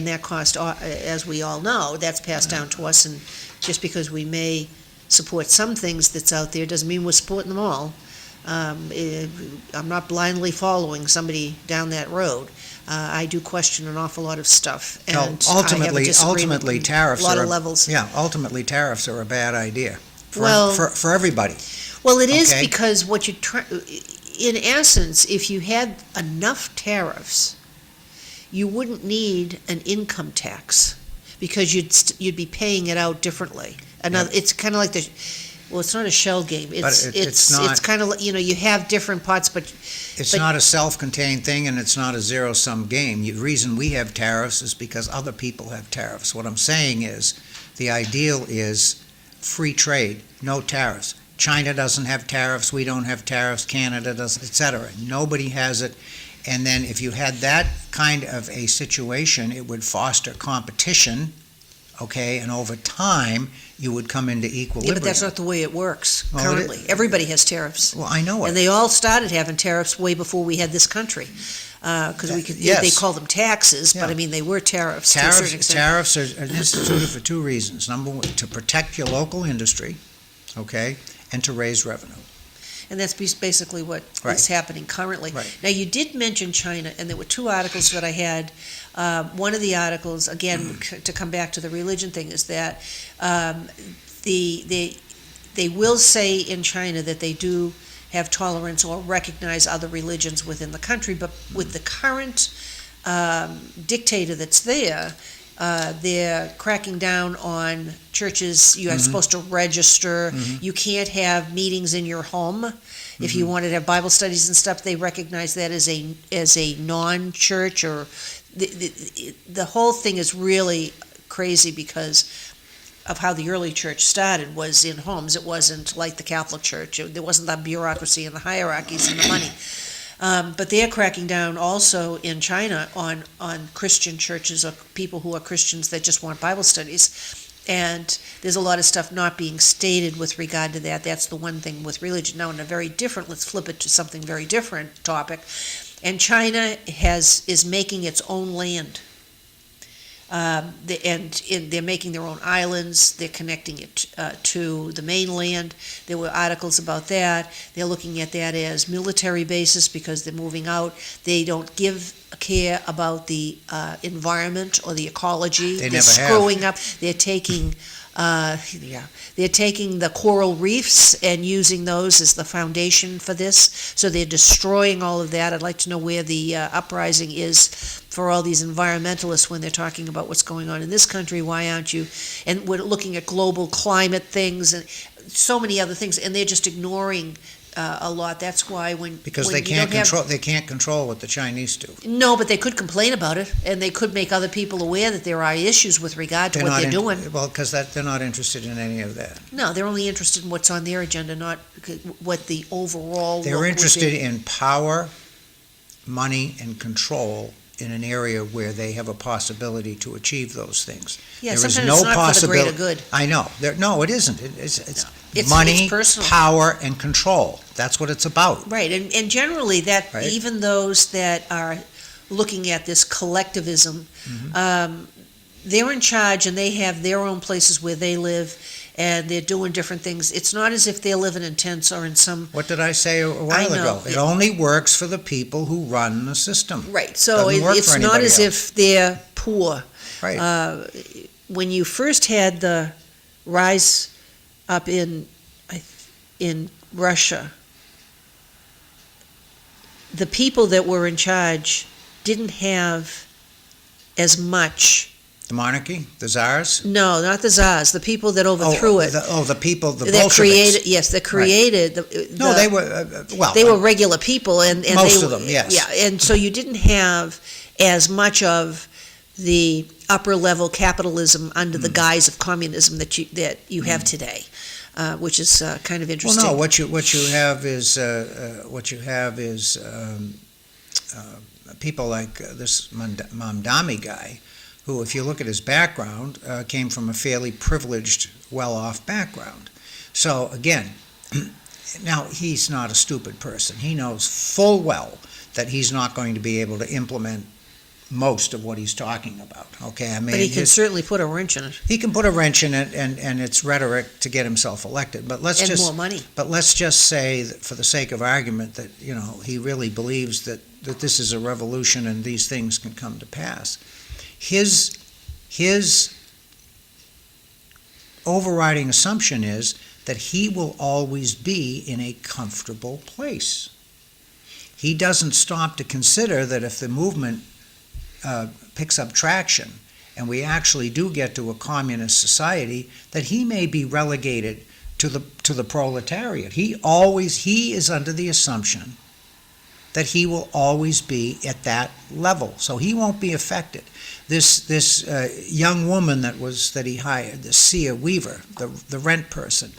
that cost, as we all know, that's passed down to us, and just because we may support some things that's out there doesn't mean we're supporting them all. I'm not blindly following somebody down that road. I do question an awful lot of stuff, and I have a ultimately, disagreement tariffs on a lot are of levels. Yeah, ultimately, tariffs are a bad idea for everybody. Well, it is Okay. because what you try, in essence, if you had enough tariffs, you wouldn't need an income tax because you'd be paying it out differently. It's kind of like it's not a shell game. It's kind of, you have different pots, but It's not a self-contained thing, and it's not a zero-sum game. The reason we have tariffs is because other people have tariffs. What I'm saying is, the ideal is free trade, no tariffs. China doesn't have tariffs, we don't have tariffs, Canada doesn't, et cetera. Nobody has it. And then if you had that kind of a situation, it would foster competition, okay, and over time, you would come into equilibrium. Yeah, but that's not the way it works Well, currently. Everybody has tariffs. Well, I know it. And they all started having tariffs way before we had this country. Because Yes. they call them taxes, but Yeah. I mean, they were tariffs to a certain extent. Tariffs are instituted for two reasons. Number one, to protect your local industry, okay, and to raise revenue. And that's basically what Right. is happening currently. Right. Now, you did mention China, and there were two articles that I had. One of the articles, again, to come back to the religion thing, is that they will say in China that they do have tolerance or recognize other religions within the country, but with the current dictator that's there, they're cracking down on churches. You are supposed to register. You can't have meetings in your home. If you wanted to have Bible studies and stuff, they recognize that as a non-church. Or the whole thing is really crazy because of how the early church started was in homes. It wasn't like the Catholic Church. There wasn't the bureaucracy and the hierarchies and the money. But they're cracking down also in China on Christian churches or people who are Christians that just want Bible studies. And there's a lot of stuff not being stated with regard to that. That's the one thing with religion. Now, in a very different, let's flip it to something very different topic. And China is making its own land. They're making their own islands. They're connecting it to the mainland. There were articles about that. They're looking at that as military bases because they're moving out. They don't give care about the environment or the ecology. They They're never have. screwing up. They're taking they're taking the coral reefs and using those as the foundation for this. So they're destroying all of that. I'd like to know where the uprising is for all these environmentalists when they're talking about what's going on in this country. Why aren't you? And we're looking at global climate things and so many other things, and they're just ignoring a lot. That's why Because when they you can't don't have- control. They can't control what the Chinese do. No, but they could complain about it, and they could make other people aware that there are issues with regard to what they're doing. Well, because they're not interested in any of that. No, they're only interested in what's on their agenda, not what the overall look They're would interested be. in power, money, and control in an area where they have a possibility to achieve those things. Yeah, There is sometimes no it's not for the possibility. greater good. I know. No, it isn't. It's It's money, personal. power, and control. That's what it's about. Right, and generally that, Right. even those that are looking at this collectivism, they're in charge and they have their own places where they live and they're doing different things. It's not as if they're living in tents or in some, What did I say a while I know. ago? It only works for the people who run the system. right, so Doesn't work it's for not anybody as else. if they're poor. Right. When you first had the rise up in Russia, the people that were in charge didn't have as much. The monarchy, the czars. No, not the czars. The people that overthrew it. The people, the that Bolsheviks. created. Yes, that created. No, they were They were regular people, and Most they, of them, yes. Yeah, and so you didn't have as much of the upper level capitalism under the guise of communism that you have today, which is kind of interesting. Well, no. What you have is people like this Mamdani guy, who, if you look at his background, came from a fairly privileged, well-off background. So again, now he's not a stupid person. He knows full well that he's not going to be able to implement most of what he's talking about. Okay, I mean, but he can certainly put a wrench in it. he can put a wrench in it, and it's rhetoric to get himself elected. But let's And just more money. But let's just say, that for the sake of argument, that he really believes that this is a revolution and these things can come to pass. His overriding assumption is that he will always be in a comfortable place. He doesn't stop to consider that if the movement picks up traction and we actually do get to a communist society, that he may be relegated to the proletariat. He is under the assumption that he will always be at that level, so he won't be affected. This young woman that he hired, the Sia Weaver, the rent person,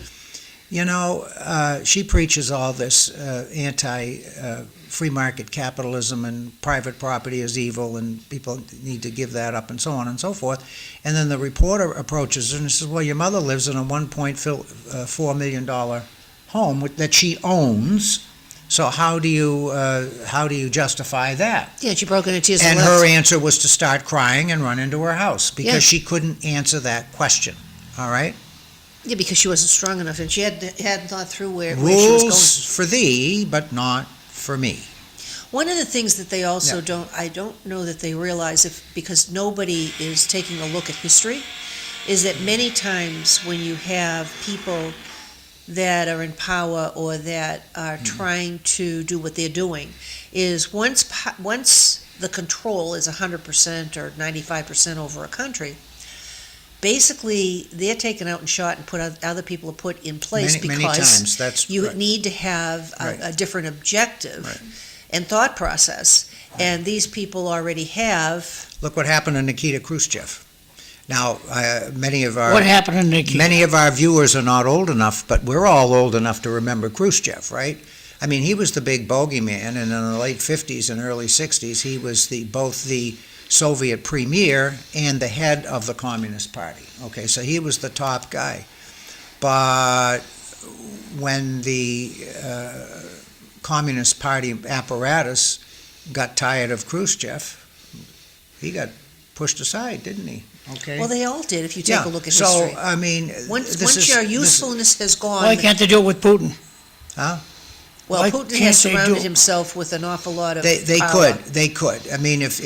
She preaches all this anti-free market capitalism and private property is evil and people need to give that up and so on and so forth. And then the reporter approaches her and says, well, your mother lives in a $1.4 million home that she owns. So how do you justify that? Yeah, she broke into tears. And her answer was to start crying and run into her house because Yeah. she couldn't answer that question. All right? Yeah, because she wasn't strong enough, and she hadn't thought through where she was going. Rules for thee, but not for me. One of the things that they also I don't know that they realize, because nobody is taking a look at history, is that many times when you have people that are in power or that are trying to do what they're doing, is once the control is 100% or 95% over a country, basically they're taken out and shot and other people are put in place Many times, that's you right. need to have a different objective Right. and thought process, and these people already have. Look what happened to Nikita Khrushchev. Now, many of What happened to Nikki? Many of our viewers are not old enough, but we're all old enough to remember Khrushchev, right? I mean, he was the big bogeyman, and in the late 50s and early 60s, he was both the Soviet premier and the head of the Communist Party. Okay, so he was the top guy. But when the Communist Party apparatus got tired of Khrushchev, he got pushed aside, didn't he? Okay. Well, they all did, if you take a look at so, history. I mean, Once your usefulness has gone. Why can't they do it with Putin? Huh? Well, why Putin can't has they surrounded do- himself with an awful lot of They power. could. I mean, if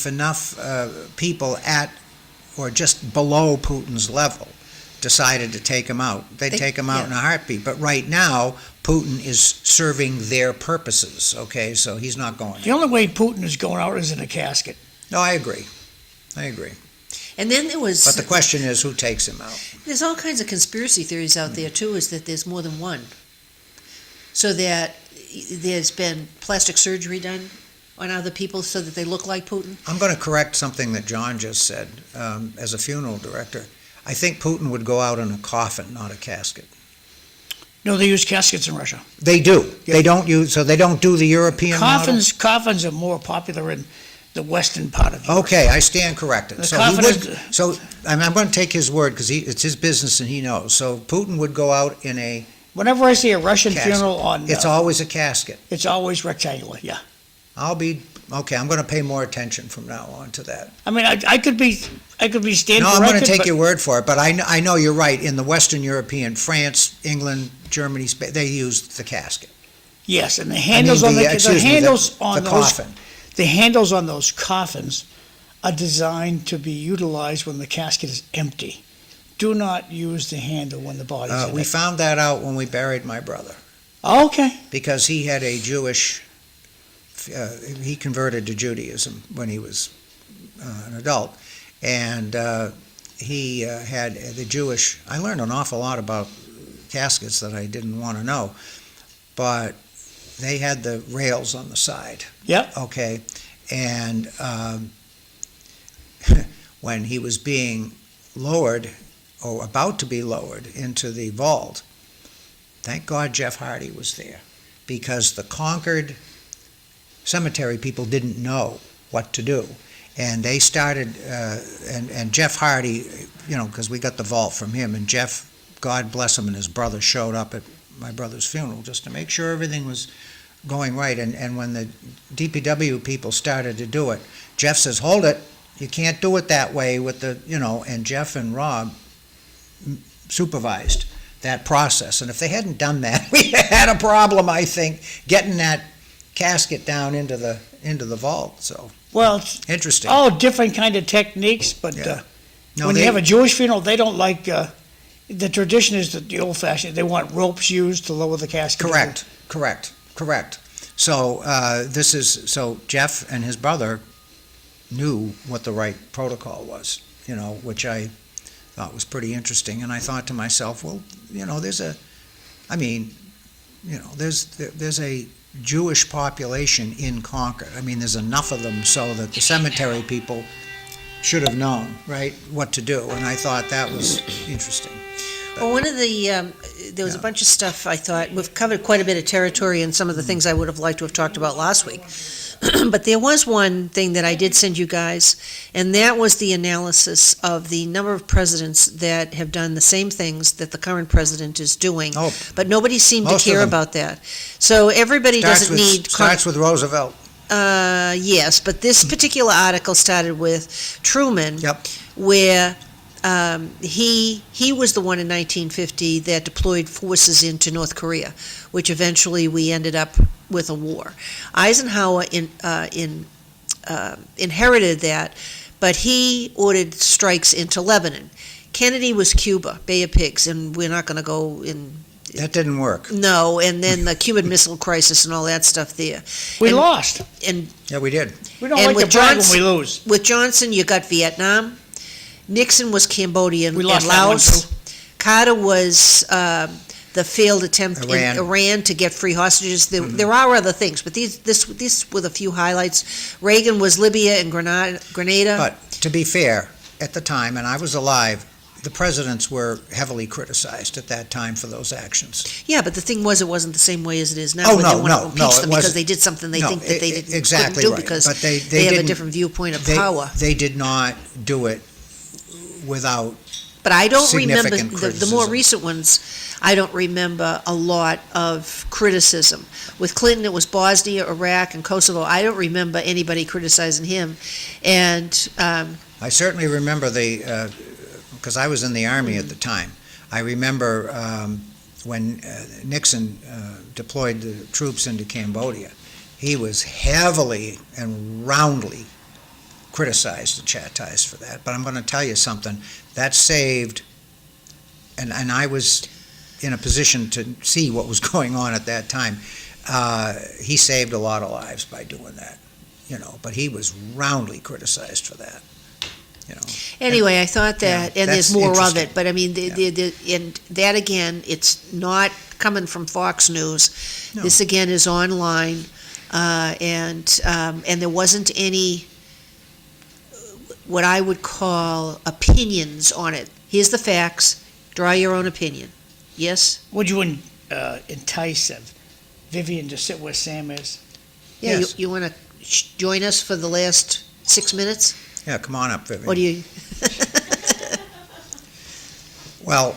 enough people at or just below Putin's level decided to take him out, they'd take him out in a heartbeat. But right now, Putin is serving their purposes. Okay, so he's not going. The only way Putin is going out is in a casket. No, I agree. And then there was. But the question is, who takes him out? There's all kinds of conspiracy theories out there too, is that there's more than one. So that there's been plastic surgery done on other people so that they look like Putin. I'm going to correct something that John just said. As a funeral director, I think Putin would go out in a coffin, not a casket. No, they use caskets in Russia. They do. Yeah. They don't do the European model? Coffins are more popular in the western part of Europe. Okay, I stand corrected. The So he coffin would, is- so I'm going to take his word because it's his business and he knows. So Putin would go out in a Whenever I see a Russian casket. funeral on, It's always a casket. it's always rectangular. Yeah, I'm going to pay more attention from now on to that. I mean, I could be stand No, I'm going to corrected, take but your word for it, but I know you're right. In the Western European, France, England, Germany, Spain, they used the casket. yes, and the handles on the coffin. The handles on those coffins are designed to be utilized when the casket is empty. Do not use the handle when the body's in We it. found that out when we buried my brother Okay. because he had a Jewish. He converted to Judaism when he was an adult, and he had the Jewish. I learned an awful lot about caskets that I didn't want to know, but they had the rails on the side. Yep. Okay, and when he was being lowered or about to be lowered into the vault, thank God Jeff Hardy was there, because the Concord cemetery people didn't know what to do. And they started, and Jeff Hardy, because we got the vault from him, and Jeff, God bless him, and his brother showed up at my brother's funeral just to make sure everything was going right. And when the DPW people started to do it, Jeff says, hold it, you can't do it that way with the, and Jeff and Rob supervised that process. And if they hadn't done that, we had a problem, I think, getting that casket down into the vault. So Well, it's interesting. all different kind of techniques, but Yeah. No, when they- you have a Jewish funeral, they don't like. The tradition is that the old-fashioned. They want ropes used to lower the casket. Correct. So so Jeff and his brother knew what the right protocol was, which I thought was pretty interesting. And I thought to myself, well, there's a Jewish population in Concord. I mean, there's enough of them so that the cemetery people should have known, right, what to do. And I thought that was interesting. Well, one of the, there was a Yeah. bunch of stuff I thought, we've covered quite a bit of territory and some of the things I would have liked to have talked about last week. But there was one thing that I did send you guys, and that was the analysis of the number of presidents that have done the same things that the current president is doing. Oh, But nobody seemed to most of care them. about that. So everybody doesn't need. Starts with Roosevelt. Yes, but this particular article started with Truman. Yep. Where he was the one in 1950 that deployed forces into North Korea, which eventually we ended up with a war. Eisenhower inherited that, but he ordered strikes into Lebanon. Kennedy was Cuba, Bay of Pigs, and we're not going to go in. That didn't work. No, and then the Cuban Missile Crisis and all that stuff there. We And- lost. And Yeah, we did. We don't And like to with brag Johnson- when we lose. with Johnson, you got Vietnam. Nixon was Cambodia and We lost that one, Laos. too. Carter was the failed attempt Iran. in Iran to get free hostages. There are other things, but these were the few highlights. Reagan was Libya and Grenada. But to be fair, at the time, and I was alive, the presidents were heavily criticized at that time for those actions. Yeah, but the thing was, it wasn't the same way as it is now. Oh, when no, they want to no, impeach no, it them because wasn't. they did something they No, think that they didn't, exactly couldn't do right. because But they they have a didn't- different viewpoint of They- power. They did not do it without, But I don't remember, significant the more criticism. recent ones, I don't remember a lot of criticism. With Clinton, it was Bosnia, Iraq, and Kosovo. I don't remember anybody criticizing him. And, I certainly remember because I was in the Army at the time. I remember when Nixon deployed the troops into Cambodia, he was heavily and roundly criticized and chastised for that. But I'm going to tell you something, that saved, and I was in a position to see what was going on at that time. He saved a lot of lives by doing that, but he was roundly criticized for that, anyway, I thought that, Yeah, and there's that's more of interesting. it, but I mean, and that again, it's not coming from Fox News. No. This again is online, and there wasn't any, what I would call opinions on it. Here's the facts, draw your own opinion. Yes? Would you entice Vivian to sit where Sam is? Yeah, Yes. you want to join us for the last 6 minutes? Yeah, come on up, Vivian. Or do you? Well,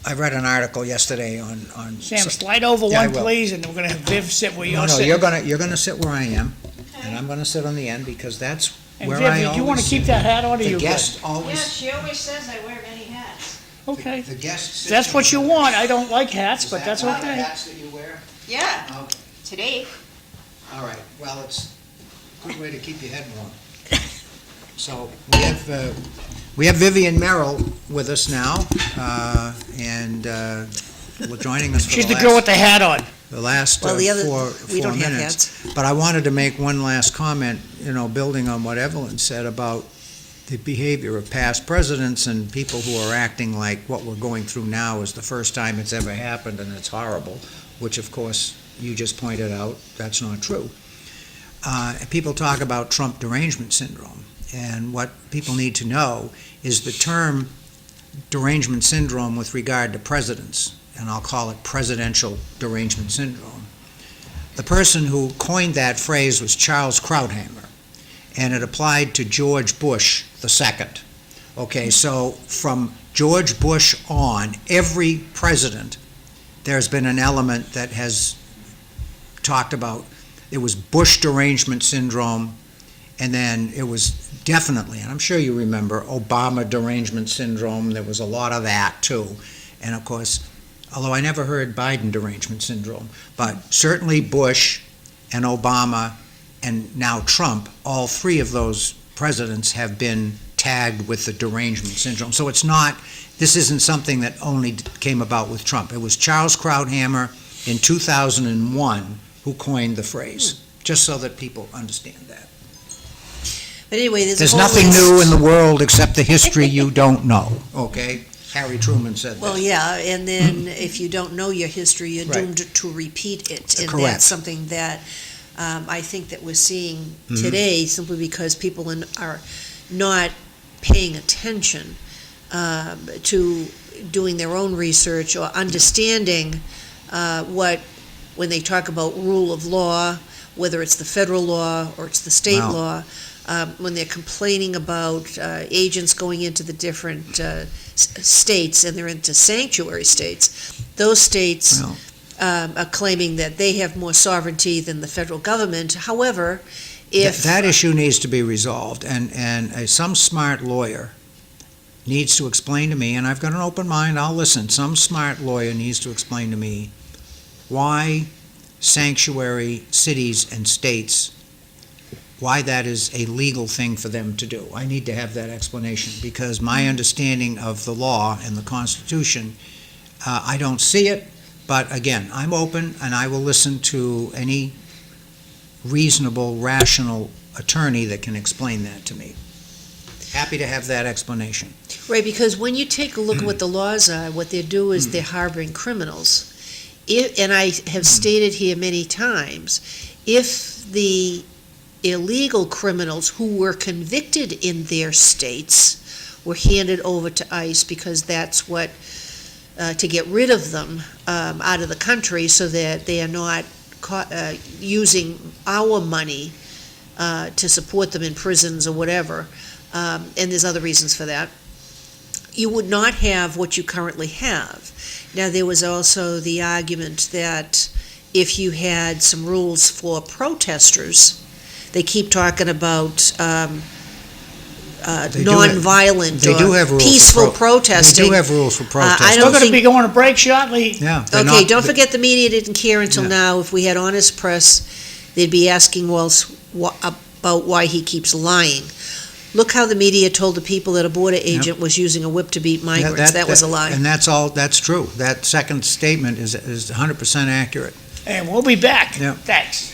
I read an article yesterday on. Sam, slide over Yeah, I one, will. please, and we're going to have Viv sit where you're No, sitting. you're gonna sit where I am, and I'm gonna sit on the end because that's And where Viv, I do you want to always. keep that hat on, or The you good? guest always. Yeah, she always says I wear many hats. Okay. The guest. sits That's what you on- want. I don't like hats, Is but that that's one of the okay. hats that you wear? Yeah, Okay, today. all right. Well, it's a good way to keep your head warm. So we have Vivian Merrill with us now, and joining us for She's the the girl with last, the hat on. the last Well, the other, four we don't have minutes. hats. But I wanted to make one last comment, building on what Evelyn said about the behavior of past presidents and people who are acting like what we're going through now is the first time it's ever happened and it's horrible, which of course you just pointed out, that's not true. People talk about Trump derangement syndrome, and what people need to know is the term derangement syndrome with regard to presidents, and I'll call it presidential derangement syndrome. The person who coined that phrase was Charles Krauthammer, and it applied to George Bush II. Okay, so from George Bush on, every president, there's been an element that has talked about, it was Bush derangement syndrome, and then it was definitely, and I'm sure you remember, Obama derangement syndrome. There was a lot of that too. And of course, although I never heard Biden derangement syndrome, but certainly Bush and Obama and now Trump, all three of those presidents have been tagged with the derangement syndrome. So this isn't something that only came about with Trump. It was Charles Krauthammer in 2001 who coined the phrase, just so that people understand that. But anyway, There's nothing new in the world except the history you don't know, okay? Harry Truman said that. Well, yeah, and then if you don't know your history, you're Right. doomed to repeat it. And Correct. that's something that I think that we're seeing Mhm. today, simply because people are not paying attention to doing their own research or understanding when they talk about rule of law, whether it's the federal law or it's the state Wow. law, when they're complaining about agents going into the different states, and they're into sanctuary states, those states Well, are claiming that they have more sovereignty than the federal government. However, if that issue needs to be resolved, and some smart lawyer needs to explain to me, and I've got an open mind, I'll listen, some smart lawyer needs to explain to me why sanctuary cities and states, why that is a legal thing for them to do. I need to have that explanation, because my understanding of the law and the Constitution, I don't see it, but again, I'm open, and I will listen to any reasonable, rational attorney that can explain that to me. Happy to have that explanation. right, because when you take a look at what the laws are, what they do is they're harboring criminals. And I have stated here many times, if the illegal criminals who were convicted in their states were handed over to ICE, because that's what, to get rid of them out of the country so that they are not using our money to support them in prisons or whatever, and there's other reasons for that, you would not have what you currently have. Now, there was also the argument that if you had some rules for protesters, they keep talking about nonviolent They do have or rules for peaceful protesting. They do have rules for I protesting. We're don't going to think- be going to break shortly. Yeah. they're Okay, not- don't forget the media didn't care until Yeah. now. If we had honest press, they'd be asking Wells about why he keeps lying. Look how the media told the people that a border agent was using a whip to beat Yeah, migrants. That was a lie. And that's true. That second statement is 100% accurate. And we'll be back. Yeah. Thanks.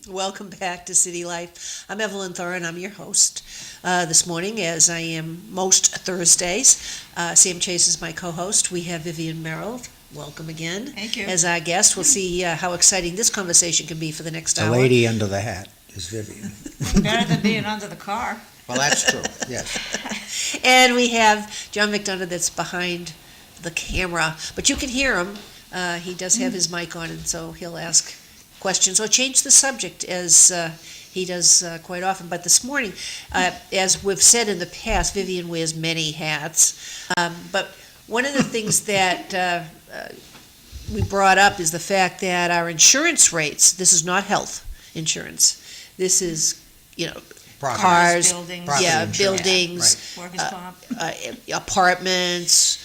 Welcome back to City Life. I'm Evelyn Thoren. I'm your host this morning, as I am most Thursdays. Sam Chase is my co-host. We have Vivian Merrill. Welcome again. Thank you. As our guest. We'll see how exciting this conversation can be for the next The hour. lady under the hat is Vivian. Better than being under the car. Well, that's true, yes. And we have John McDonough that's behind the camera, but you can hear him. He does have his mic on, and so he'll ask questions or change the subject as he does quite often. But this morning, as we've said in the past, Vivian wears many hats. But one of the things that we brought up is the fact that our insurance rates, this is not health insurance, this is, Property. cars, Buildings. Property yeah, insurance, buildings, Workers' comp. apartments,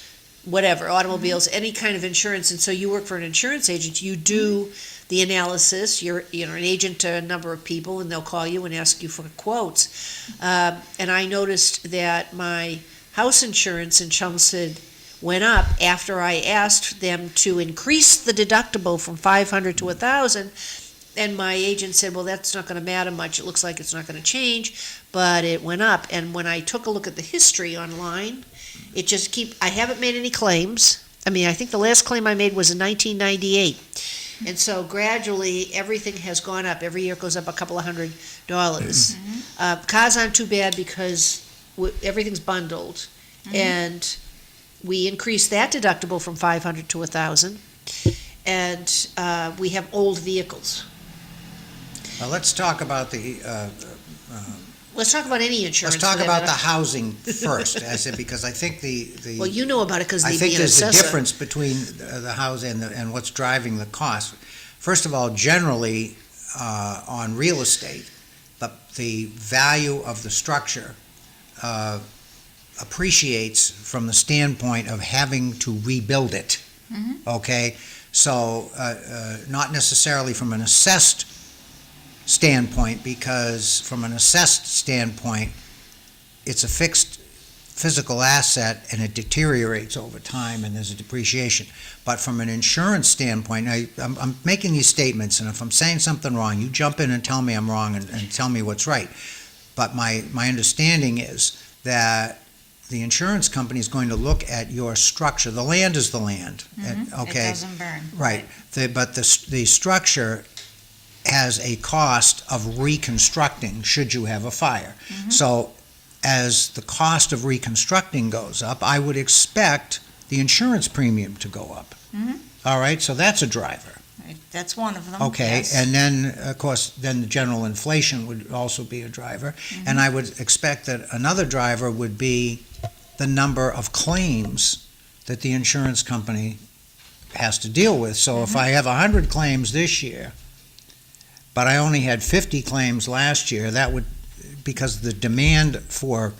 whatever, automobiles, any kind of insurance. And so you work for an insurance agent, you do the analysis, you're an agent to a number of people, and they'll call you and ask you for quotes. And I noticed that my house insurance in Chelmsford went up after I asked them to increase the deductible from $500 to $1,000. And my agent said, well, that's not going to matter much. It looks like it's not going to change, but it went up. And when I took a look at the history online, it just I haven't made any claims. I mean, I think the last claim I made was in 1998. And so gradually, everything has gone up. Every year it goes up a couple of $100. Cars aren't too bad because everything's bundled. And we increased that deductible from $500 to $1,000. And we have old vehicles. Well, let's talk about Let's talk about any insurance. let's talk for that about the matter. housing first, because I think Well, you know about it because I the think being an there's a assessor. difference between the house and what's driving the cost. First of all, generally, on real estate, the value of the structure appreciates from the standpoint of having to rebuild it. Okay? So, not necessarily from an assessed standpoint, because from an assessed standpoint, it's a fixed physical asset and it deteriorates over time and there's a depreciation. But from an insurance standpoint, I'm making these statements, and if I'm saying something wrong, you jump in and tell me I'm wrong and tell me what's right. But my understanding is that the insurance company is going to look at your structure. The land is the land, okay? It doesn't burn. Right, but the structure has a cost of reconstructing should you have a fire. So as the cost of reconstructing goes up, I would expect the insurance premium to go up. All right, so that's a driver. Right, that's one of them. Okay, yes. and then, of course, then the general inflation would also be a driver. And I would expect that another driver would be the number of claims that the insurance company has to deal with. So if I have 100 claims this year, but I only had 50 claims last year, that would, because the demand for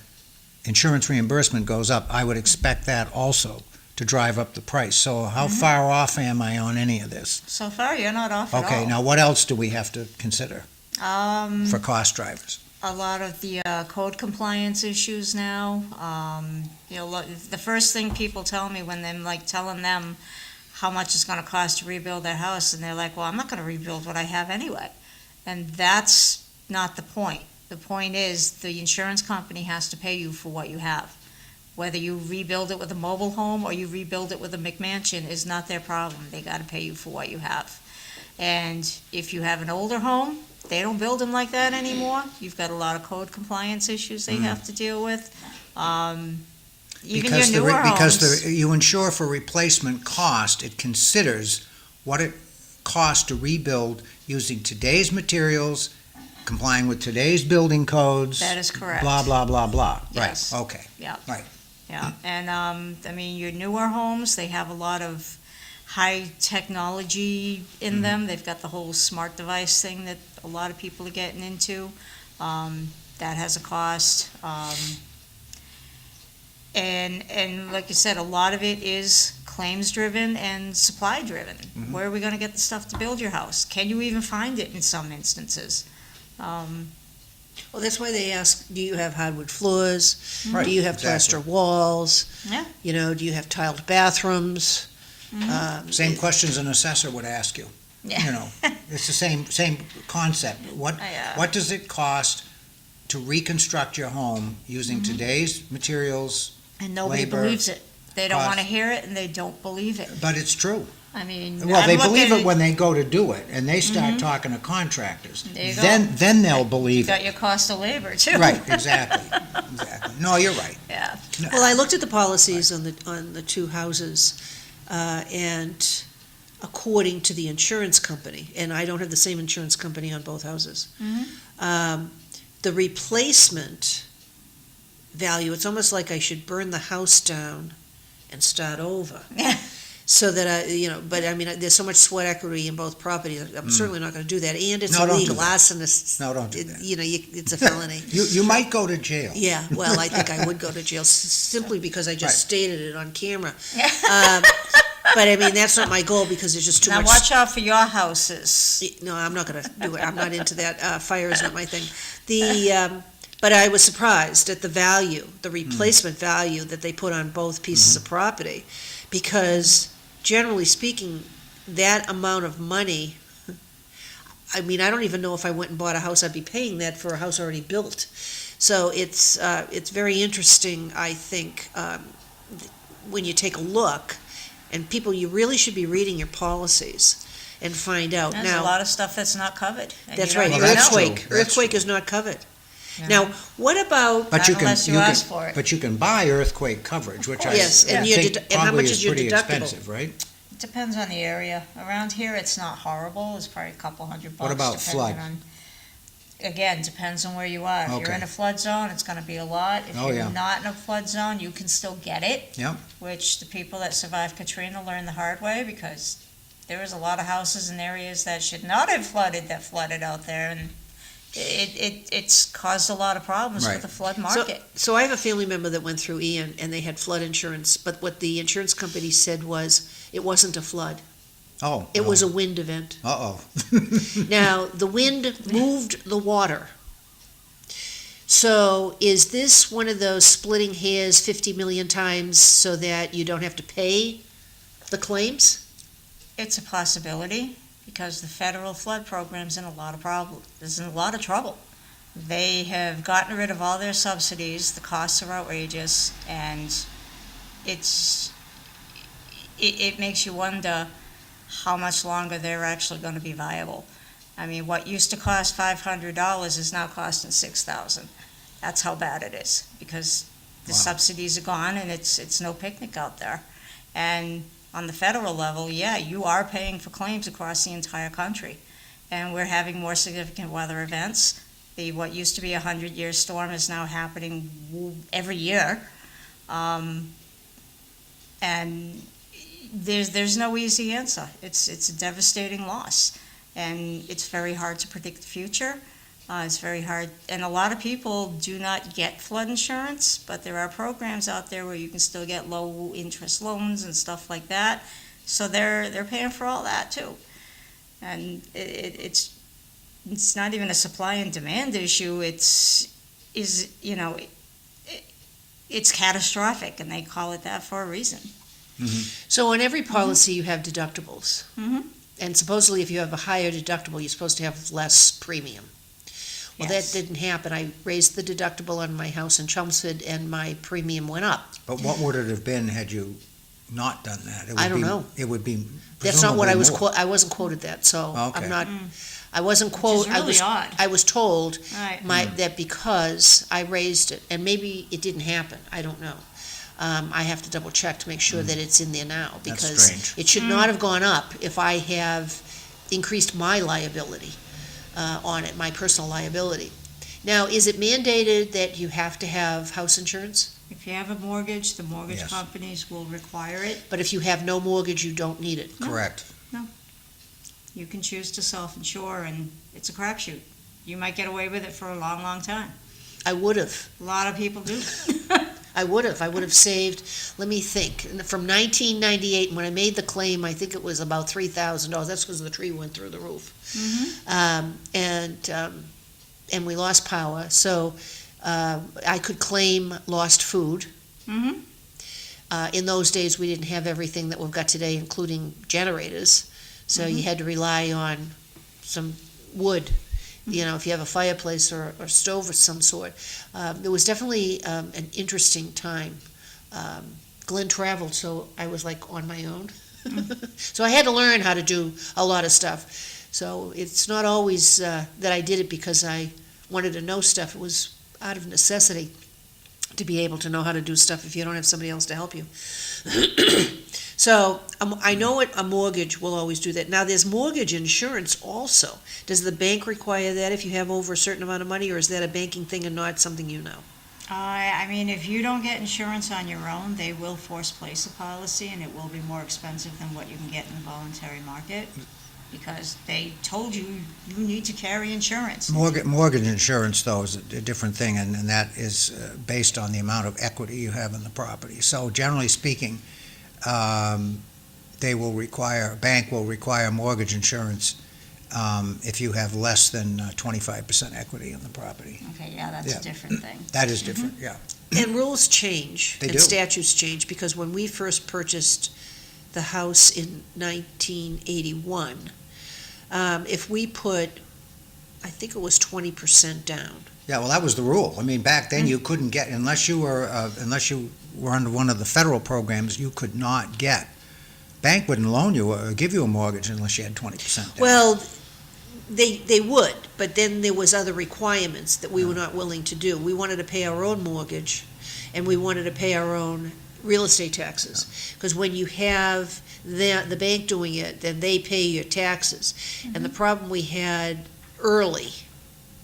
insurance reimbursement goes up, I would expect that also to drive up the price. So how far off am I on any of this? So far, you're not off at all. Okay, now what else do we have to consider Um, for cost drivers? a lot of the code compliance issues now. The first thing people tell me when I'm telling them how much it's going to cost to rebuild their house, and they're like, well, I'm not going to rebuild what I have anyway. And that's not the point. The point is the insurance company has to pay you for what you have. Whether you rebuild it with a mobile home or you rebuild it with a McMansion is not their problem. They got to pay you for what you have. And if you have an older home, they don't build them like that anymore. You've got a lot of code compliance issues they have to deal with. Even your newer homes. Because you insure for replacement cost, it considers what it costs to rebuild using today's materials, complying with today's building codes. That is correct. Blah, blah, blah, blah. Yes. Right, okay. Yeah. Right. Yeah, and your newer homes, they have a lot of high technology in them. They've got the whole smart device thing that a lot of people are getting into. That has a cost. And like you said, a lot of it is claims driven and supply driven. Where are we gonna get the stuff to build your house? Can you even find it in some instances? Well, that's why they ask, do you have hardwood floors? Right, Do you have exactly. plaster walls? Yeah. Do you have tiled bathrooms? Same questions an assessor would ask you. Yeah. It's the same concept. What does it cost to reconstruct your home using today's materials? And nobody Labor, believes it. They don't cost. wanna hear it and they don't believe it. But it's true. I mean, Well, I'm they looking believe it at- when they go to do it, and they start talking to contractors. There you go. Then they'll You believe got it. your cost of labor too. Right, exactly, exactly. No, you're right. Yeah. Well, I looked at the policies on the two houses, and according to the insurance company, and I don't have the same insurance company on both houses, the replacement value, it's almost like I should burn the house down and start over. Yeah. So that but I mean, there's so much sweat equity in both properties. I'm certainly not going to do that, and it's No, don't do illegal. that. Arson is, No, don't do that. it's a felony. You might go to jail. Yeah, well, I think I would go to jail simply because I just Right. stated it on camera. But I mean, that's not my goal because there's just too Now much. watch out for your houses. No, I'm not going to do it. I'm not into that. Fire is not my thing. But I was surprised at the value, the replacement value that they put on both pieces of property, because generally speaking, that amount of money, I mean, I don't even know if I went and bought a house, I'd be paying that for a house already built. So it's very interesting, I think, when you take a look, and people, you really should be reading your policies and find out. There's Now, a lot of stuff that's not covered. and that's you don't right, even that's know. true. earthquake. That's Earthquake true. is not covered. Yeah. Now, what about, But you Not can, unless you you ask can, for it. but you can buy earthquake coverage, which I Yes, and your think and how probably much is is your pretty deductible? expensive, right? It depends on the area. Around here, it's not horrible. It's probably a couple $100. What about depending flood? on- Again, depends on where you are. If you're Okay. in a flood zone, it's gonna be a lot. If Oh, you're yeah. not in a flood zone, you can still get it. Yep. Which the people that survived Katrina learned the hard way, because there was a lot of houses in areas that should not have flooded that flooded out there, and it's caused a lot of problems Right. with the flood market. So I have a family member that went through Ian, and they had flood insurance, but what the insurance company said was, it wasn't a flood, Oh. it no. was a wind event. Uh-oh. Now, the wind moved the water. So is this one of those splitting hairs 50 million times so that you don't have to pay the claims? It's a possibility, because the federal flood program's in a lot of is in a lot of trouble. They have gotten rid of all their subsidies, the costs are outrageous, and it makes you wonder how much longer they're actually gonna be viable. I mean, what used to cost $500 is now costing $6,000. That's how bad it is, because the Wow. subsidies are gone and it's no picnic out there. And on the federal level, yeah, you are paying for claims across the entire country. And we're having more significant weather events. What used to be a 100-year storm is now happening every year. And there's no easy answer. It's a devastating loss. And it's very hard to predict the future. It's very hard, and a lot of people do not get flood insurance, but there are programs out there where you can still get low-interest loans and stuff like that. So they're paying for all that too. And it's not even a supply and demand issue. It's catastrophic, and they call it that for a reason. So on every policy, you have deductibles. Mhm. And supposedly, if you have a higher deductible, you're supposed to have less premium. Well, Yes. that didn't happen. I raised the deductible on my house in Chelmsford, and my premium went up. But what would it have been had you not done that? It would I don't be- know. It would be That's not what I was, presumably more. I wasn't quoted that, so Okay. I'm not, I wasn't quoted. Which is really odd. I was told Right. that because I raised it, and maybe it didn't happen, I don't know. I have to double check to make sure that it's in there now, That's because strange. it should not have gone up if I have increased my liability on it, my personal liability. Now, is it mandated that you have to have house insurance? If you have a mortgage, the mortgage Yes. companies will require it. But if you have no mortgage, you don't need it? Correct. You can choose to self-insure, and it's a crapshoot. You might get away with it for a long, long time. I would have. A lot of people do. I would have saved, let me think, from 1998, when I made the claim, I think it was about $3,000. That's because the tree went through the roof. And we lost power, so I could claim lost food. Mhm. In those days, we didn't have everything that we've got today, including generators, so you had to rely on some wood. You know, if you have a fireplace or stove of some sort. It was definitely an interesting time. Glenn traveled, so I was like on my own. So I had to learn how to do a lot of stuff. So it's not always that I did it because I wanted to know stuff. It was out of necessity to be able to know how to do stuff if you don't have somebody else to help you. So I know a mortgage will always do that. Now, there's mortgage insurance also. Does the bank require that if you have over a certain amount of money, or is that a banking thing and not something you know? I mean, if you don't get insurance on your own, they will force place a policy, and it will be more expensive than what you can get in the voluntary market, because they told you you need to carry insurance. Mortgage insurance, though, is a different thing, and that is based on the amount of equity you have in the property. So generally speaking, a bank will require mortgage insurance if you have less than 25% equity in the property. Okay, yeah, that's a different thing. That is different, yeah. And rules change. They and do. statutes change, because when we first purchased the house in 1981, if we put, I think it was 20% down. Yeah, well, that was the rule. I mean, back then, you couldn't get, unless you were under one of the federal programs, you could not get. Bank wouldn't loan you or give you a mortgage unless you had 20% down. Well, they would, but then there was other requirements that we were not willing to do. We wanted to pay our own mortgage, and we wanted to pay our own real estate taxes. Because when you have the bank doing it, then they pay your taxes. And the problem we had early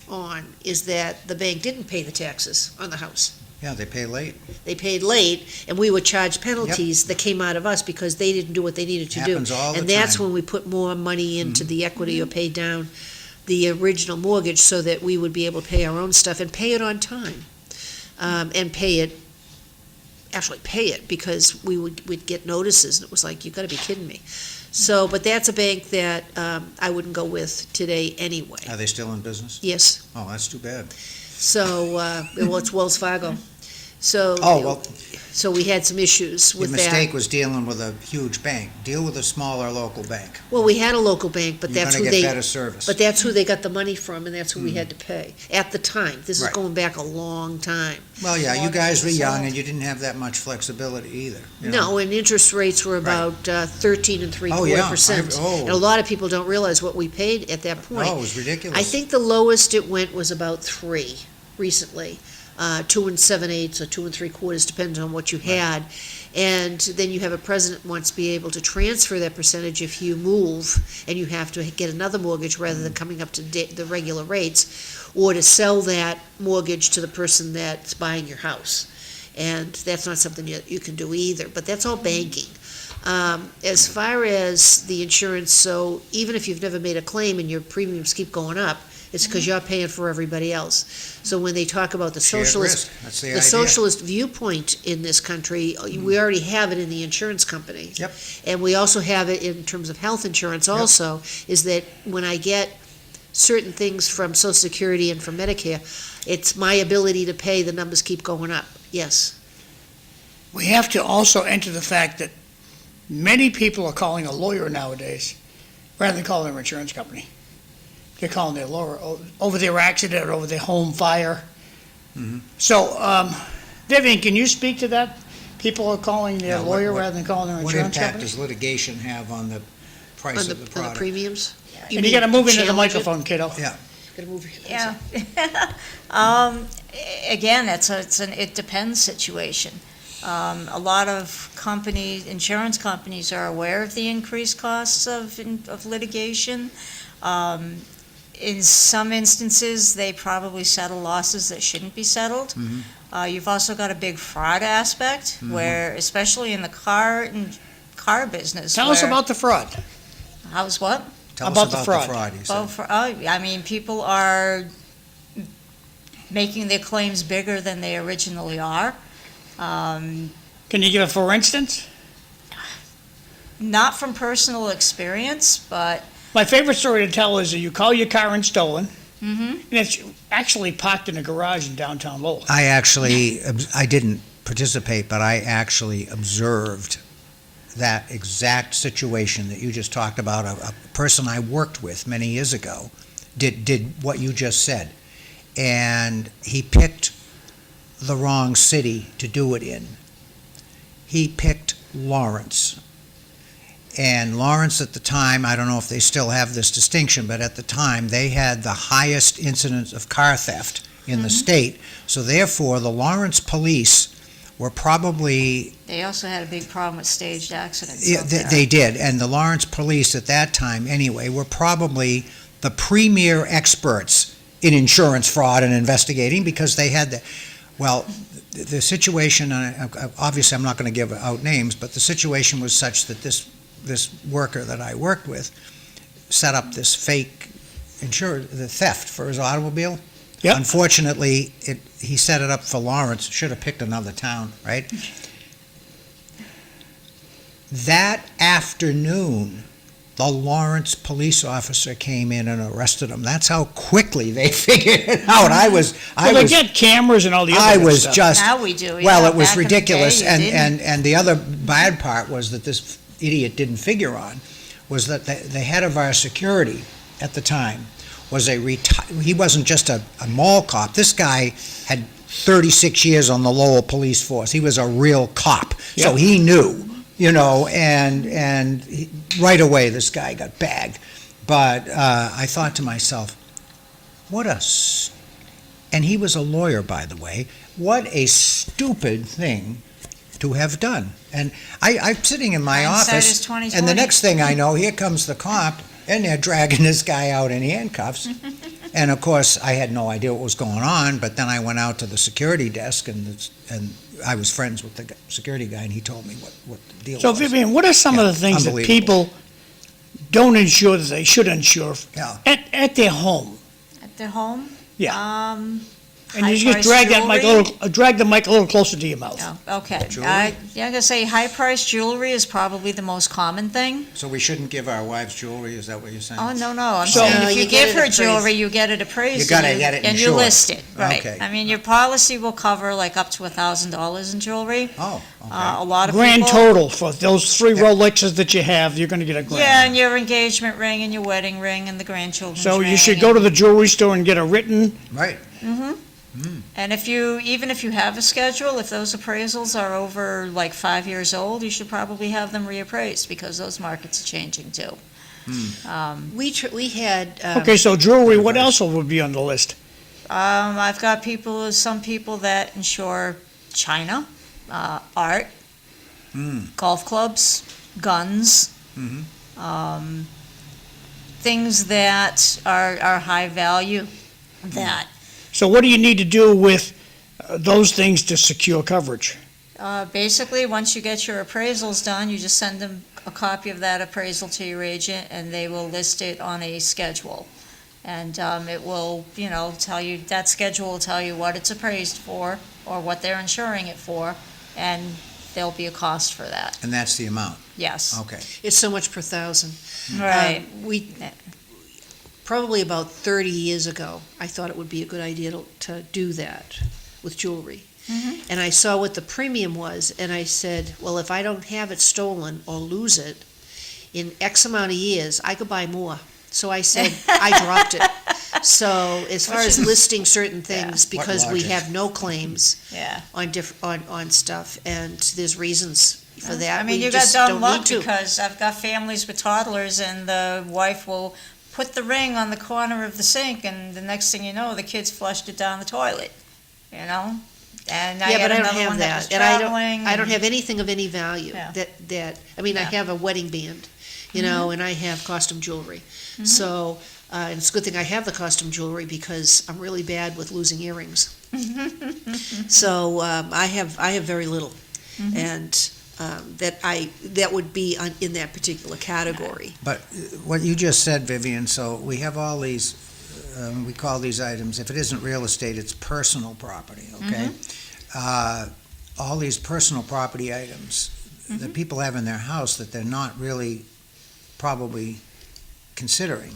on is that the bank didn't pay the taxes on the house. Yeah, they pay late. They paid late, and we were charged penalties that came out of us because they didn't do what they needed to do. Happens all the And that's time. when we put more money into the equity or paid down the original mortgage so that we would be able to pay our own stuff and pay it on time. And pay it, because we'd get notices, and it was like, you gotta be kidding me. So, but that's a bank that I wouldn't go with today anyway. Are they still in business? Yes. Oh, that's too bad. So, well, it's Wells Fargo. So, Oh, well, so we had some issues your with that. mistake was dealing with a huge bank. Deal with a smaller local bank. Well, we had a local bank, but You're that's gonna who get they, better service. but that's who they got the money from, and that's who we had to pay at the time. This is Right. going back a long time. Well, yeah, you Mortgage guys were is young sold. and you didn't have that much flexibility either. you know. No, and interest rates were about 13 and Oh, yeah. 3/4%. Oh. And a lot of people don't realize what we paid at that point. Oh, it was ridiculous. I think the lowest it went was about 3 recently, 2 7/8 or 2 3/4, depends on what you had. And then you have a president wants to be able to transfer that percentage if you move, and you have to get another mortgage rather than coming up to the regular rates, or to sell that mortgage to the person that's buying your house. And that's not something you can do either, but that's all banking. As far as the insurance, so even if you've never made a claim and your premiums keep going up, it's because you're paying for everybody else. So when they talk about the Shared socialist, risk. That's the the idea. socialist viewpoint in this country, we already have it in the insurance company. Yep. And we also have it in terms of health insurance also, is that when I get certain things from Social Security and from Medicare, it's my ability to pay, the numbers keep going up. Yes. We have to also enter the fact that many people are calling a lawyer nowadays rather than calling their insurance company. They're calling their lawyer over their accident or over their home fire. Mhm. So, Vivian, can you speak to that? People are calling their Yeah, lawyer rather than calling their What insurance impact company? does litigation have on the price On of the the product? premiums? And you mean gotta move into the challenge it? microphone, kiddo. Yeah. Gotta move. Yeah. Again, it depends situation. A lot of insurance companies are aware of the increased costs of litigation. In some instances, they probably settle losses that shouldn't be settled. You've also got a big fraud aspect where, especially in the car business. Tell us where- about the fraud. How's what? Tell us About the about fraud. the fraud, you said. I mean, people are making their claims bigger than they originally are. Can you give a for instance? Not from personal experience, but My favorite story to tell is that you call your car in stolen, mhm. and it's actually parked in a garage in downtown Lowell. I didn't participate, but I actually observed that exact situation that you just talked about. A person I worked with many years ago did what you just said, and he picked the wrong city to do it in. He picked Lawrence. And Lawrence at the time, I don't know if they still have this distinction, but at the time, they had the highest incidence of car theft in the state. So therefore, the Lawrence police were probably... They also had a big problem with staged accidents. Yeah, out there. they did, and the Lawrence police at that time, anyway, were probably the premier experts in insurance fraud and investigating, because they had the situation, and obviously I'm not going to give out names, but the situation was such that this worker that I worked with set up this fake the theft for his automobile. Yep. Unfortunately, he set it up for Lawrence. Should have picked another town, right? That afternoon, the Lawrence police officer came in and arrested him. That's how quickly they figured it out. They get cameras and all the other I good was stuff. just... Now we do. Well, yeah. it was Back in the day, ridiculous, you didn't. and the other bad part was that this idiot didn't figure on, was that the head of our security at the time was he wasn't just a mall cop. This guy had 36 years on the Lowell police force. He was a real cop, so Yeah. he knew, and right away this guy got bagged. But I thought to myself, and he was a lawyer, by the way, what a stupid thing to have done. And I'm sitting in my Hindsight office, is 20/20. and the next thing I know, here comes the cop, and they're dragging this guy out in handcuffs. And of course, I had no idea what was going on, but then I went out to the security desk, and I was friends with the security guy, and he told me what the deal So, was. Vivian, what are some of the things that unbelievable. people don't insure that they should insure Yeah. at their home? At their home? Yeah. And you just High-priced drag the mic a little closer to your mouth. Oh, okay. Jewelry? I'm gonna say high-priced jewelry is probably the most common thing. So we shouldn't give our wives jewelry, is that what you're saying? Oh, no, I'm So- saying No, if you you get give it her appraised. jewelry, you get it appraised. You gotta and get it and you insured. list it, right. Okay. I mean, your policy will cover like up to $1,000 in jewelry. Oh, okay. A lot of Grand people. total for those 3 Rolexes that you have, you're gonna get a grand. Yeah, and your engagement ring and your wedding ring and the grandchildren's So ring. you should go to the jewelry store and get a written, Right. And even if you have a schedule, if those appraisals are over like 5 years old, you should probably have them reappraised, because those markets are changing too. We had, okay, so jewelry, what else would be on the list? I've got some people that insure china, art, golf clubs, guns, things that are high value, that So what do you need to do with those things to secure coverage? basically, once you get your appraisals done, you just send them a copy of that appraisal to your agent, and they will list it on a schedule. And it will, tell you, that schedule will tell you what it's appraised for, or what they're insuring it for, and there'll be a cost for that, And that's the amount, yes. okay. it's so much per thousand. Right. Probably about 30 years ago, I thought it would be a good idea to do that with jewelry. And I saw what the premium was, and I said, well, if I don't have it stolen or lose it, in X amount of years, I could buy more. So I said, I dropped it. So as far as listing certain things, because we logic. have no claims Yeah. on stuff, and there's reasons for that, I mean, we you got just dumb don't luck need to. because I've got families with toddlers, and the wife will put the ring on the corner of the sink, and the next thing you know, the kids flushed it down the toilet, And I Yeah, had but I don't another have one that was that, and I traveling. don't have anything of any value Yeah. I mean, I Yeah. have a wedding band, and I have costume jewelry. So, and it's a good thing I have the costume jewelry, because I'm really bad with losing earrings. So, I have very little, and, that would be in that particular category. But what you just said, Vivian, so we have all these, we call these items, if it isn't real estate, it's personal property, okay? All these personal property items that people have in their house that they're not really probably considering,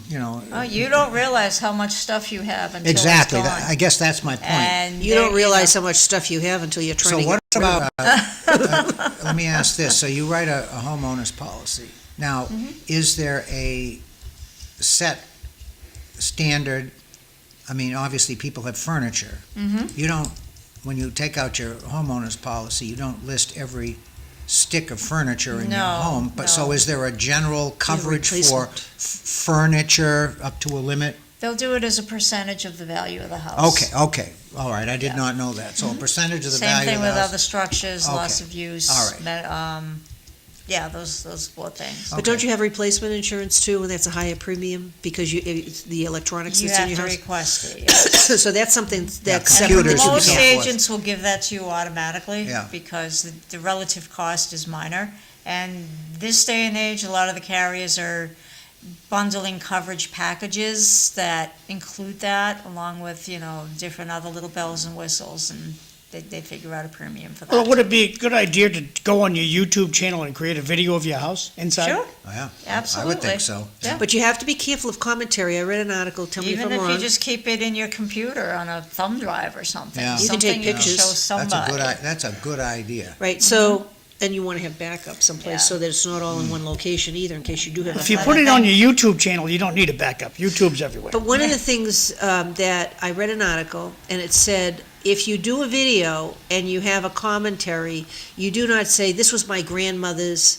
Oh, you don't realize how much stuff you have until Exactly, it's gone. I guess that's my point. And You don't realize how much stuff you have until you're So trying to what get rid of about, let me ask this, so you write a homeowner's policy. Now, is there a set standard, I mean, obviously people have furniture. You don't, when you take out your homeowner's policy, you don't list every stick of furniture in your No, home. But so no. is there a general coverage for replacement. furniture up to a limit? They'll do it as a percentage of the value of the house. Okay, all right, I did Yeah. not know that. So a percentage of the Same value thing of the with house. other structures, loss Okay. of use. All right. Yeah, those four things. But don't you have replacement insurance too, and that's a higher premium because it's the electronics You that's in have your to house? request it, yes. So that's something that's Yeah, separate computers that you and Most so can forth. have. agents will give that to you automatically. Yeah. Because the relative cost is minor. And this day and age, a lot of the carriers are bundling coverage packages that include that, along with, different other little bells and whistles, and they figure out a premium for that. Well, would it be a good idea to go on your YouTube channel and create a video of your house inside? Sure, Oh, yeah. absolutely. I would think so. Yeah. But you have to be careful of commentary. I read an article, tell me if Even I'm if you wrong. just keep it in your computer on a thumb drive or something. Yeah. You can take Something you pictures. show somebody. That's a good idea. Right, so, and you want to have backup someplace Yeah. so that it's not all in one location either, in case you do have a If you fire. put it on your YouTube channel, you don't need a backup. YouTube's everywhere. But one of the things that I read an article, and it said, if you do a video and you have a commentary, you do not say, this was my grandmother's,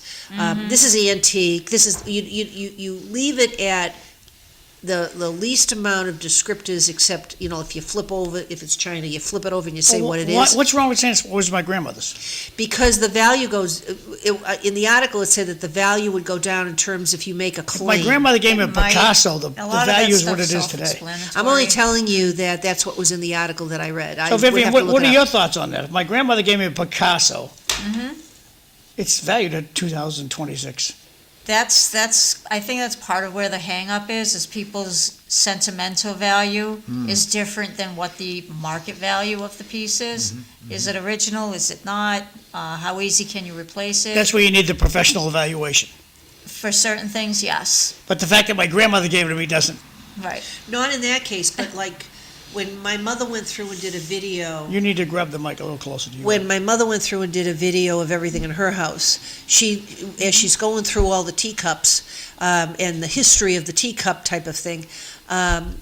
this is antique, this is, you leave it at the least amount of descriptors, except, if you flip over, if it's China, you flip it over and you say what it is. What's wrong with saying it was my grandmother's? Because the value goes, in the article, it said that the value would go down in terms if you make a If claim. my grandmother gave me a It might. Picasso, the A lot of that value is what it stuff's is today. self-explanatory. I'm only telling you that that's what was in the article that I read. I So would Vivian, have to look what it are up. your thoughts on that? If my grandmother gave me a Picasso, it's valued at 2026. I think that's part of where the hang-up is people's sentimental value is different than what the market value of the piece is. Is it original, is it not? How easy can you replace it? That's where you need the professional evaluation. For certain things, yes, But the fact that my grandmother gave it to me doesn't. right. Not in that case, but like, when my mother went through and did a video, You need to grab the mic a little closer to you. when my mother went through and did a video of everything in her house, as she's going through all the teacups, and the history of the teacup type of thing,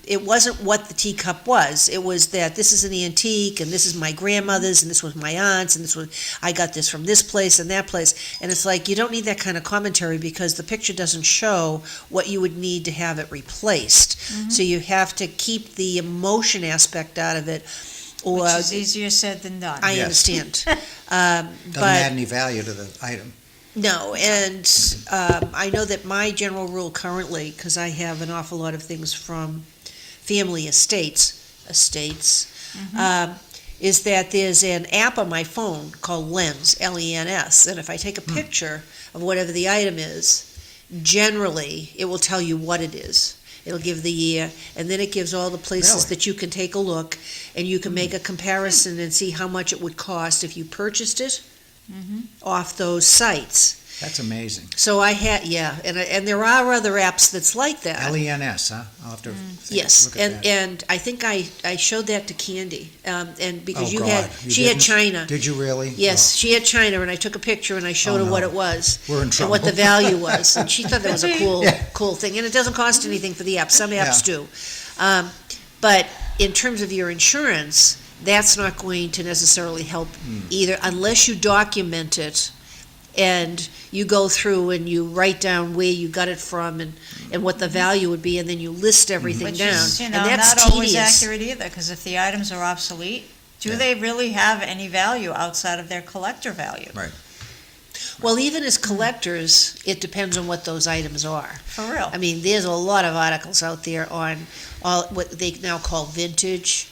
it wasn't what the teacup was. It was that this is an antique, and this is my grandmother's, and this was my aunt's, and I got this from this place and that place. And it's like, you don't need that kind of commentary because the picture doesn't show what you would need to have it replaced. So you have to keep the emotion aspect out of it. Or Which is easier said than done. I Yes. understand. Doesn't add any value to the item. No, and I know that my general rule currently, because I have an awful lot of things from family estates, is that there's an app on my phone called Lens, Lens, and if I take a picture of whatever the item is, generally, it will tell you what it is. It'll give the year, and then it gives all the places Really? that you can take a look, and you can make a comparison and see how much it would cost if you purchased it off those sites. That's amazing. So I had, and there are other apps that's like that. LENS, huh? I'll have to Yes, look at that. and I think I showed that to Candy, and because Oh, God, you she had didn't? China. Did you really? Yes, she had China, and I took a picture and I showed Oh, her what no. it was. We're in And trouble. what the value was, and she thought that was a Yeah. cool thing, and it doesn't cost anything for the app, some apps Yeah. do. But in terms of your insurance, that's not going to necessarily help either, unless you document it, and you go through and you write down where you got it from and what the value would be, and then you list everything Which down. is, And that's not always tedious. accurate either, because if the items are obsolete, do Yeah. they really have any value outside of their collector value? Right. Well, even as collectors, it depends on what those items are. For real. I mean, there's a lot of articles out there on all what they now call vintage,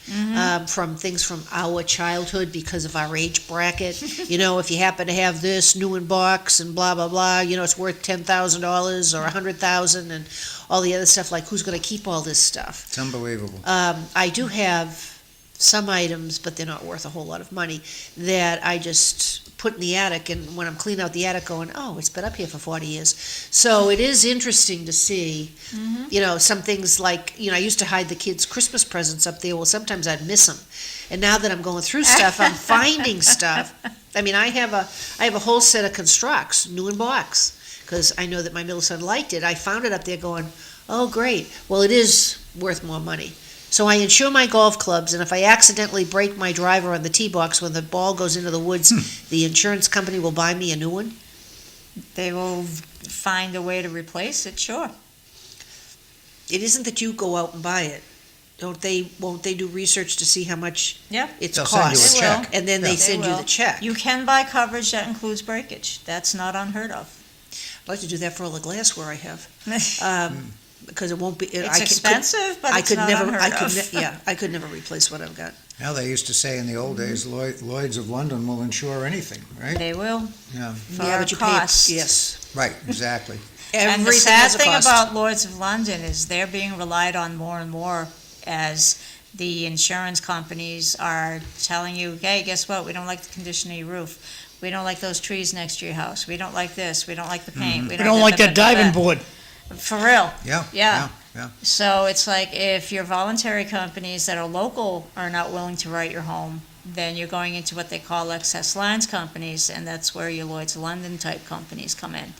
from things from our childhood because of our age bracket. If you happen to have this new in box and blah blah blah, it's worth $10,000 or $100,000, and all the other stuff. Like, who's going to keep all this stuff? It's unbelievable. I do have some items, but they're not worth a whole lot of money, that I just put in the attic, and when I'm cleaning out the attic going, oh, it's been up here for 40 years. So it is interesting to see, some things like, I used to hide the kids' Christmas presents up there. Well, sometimes I'd miss them. And now that I'm going through stuff, I'm finding stuff. I mean, I have a whole set of Constructs, new in box, because I know that my middle son liked it. I found it up there going, oh, great. Well, it is worth more money. So I insure my golf clubs, and if I accidentally break my driver on the tee box when the ball goes into the woods, the insurance company will buy me a new one? They will find a way to replace it, sure. It isn't that you go out and buy it. Won't they do research to see how much Yeah. it's They'll send you a cost? check. And then Yeah. they send you will. the check. You can buy coverage that includes breakage. That's not unheard of. I'd like to do that for all the glassware I have. Because it won't be. It's expensive, but it's not unheard of. I could never replace what I've got. Now, they used to say in the old days, Lloyd's of London will insure anything, right? They will, Yeah, for Yeah, a but you cost. pay, yes. right, exactly. And the Everything sad has a thing cost. about Lloyd's of London is they're being relied on more and more as the insurance companies are telling you, hey, guess what, we don't like the condition of your roof. We don't like those trees next to your house. We don't like this. We don't like the paint. We don't like that diving board. For real. Yeah, Yeah. yeah. So it's like if your voluntary companies that are local are not willing to write your home, then you're going into what they call excess lines companies, and that's where your Lloyd's of London type companies come in.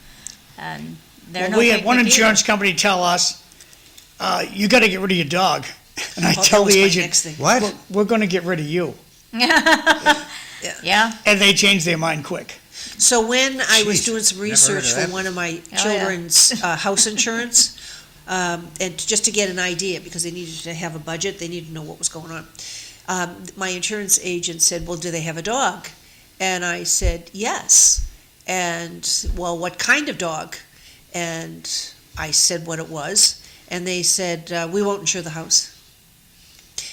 And they're no We had one picnic insurance company tell us, you gotta get rid of your dog. And I Oh, tell that was the my agent, next thing. What? we're gonna get rid of you. either. Yeah. And they changed their mind quick. So when I was Jeez, doing some never heard research of for that. one of my Oh, yeah. children's house insurance, and just to get an idea, because they needed to have a budget, they needed to know what was going on. My insurance agent said, well, do they have a dog? And I said, yes. And, well, what kind of dog? And I said what it was, and they said, we won't insure the house.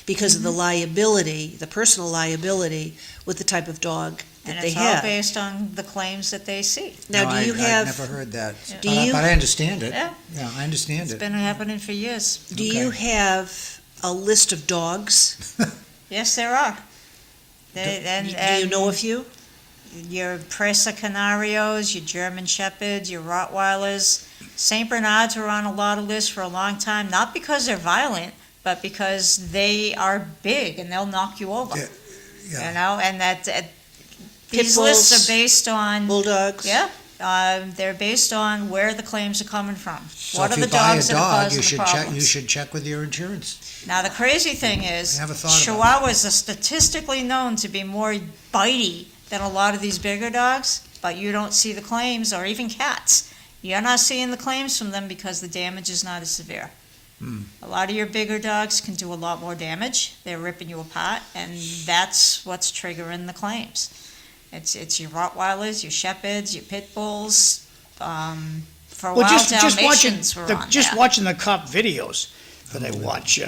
Because of the liability, the personal liability with the type of dog that And they it's all have. based on the claims that they see. Now, No, do you I've have, never heard that. Do But I- you- But I understand it. Yeah. Yeah, I understand It's it. been happening for years. do you have a list of dogs? Yes, there are. Do you know a few? Your Presa Canarios, your German Shepherds, your Rottweilers. St. Bernards were on a lot of lists for a long time, not because they're violent, but because they are big and they'll knock you over. Yeah, yeah. You know, and these Pit lists bulls, are based on, Bulldogs? yeah, they're based on where the claims are coming from. So What if are you the buy a dogs that are dog, causing you the should check, problems? you should check with your insurance. Now, the crazy thing is, I never thought about Chihuahuas are statistically known to be more bitey than a lot of these bigger dogs, but you don't see the claims, or even cats. You're not seeing the claims from them because the damage is not as severe. A lot of your bigger dogs can do a lot more damage. They're ripping you apart, and that's what's triggering the claims. It's your Rottweilers, your Shepherds, your Pit Bulls. For a while, Dalmatians were on just there. watching the cop videos that I watch.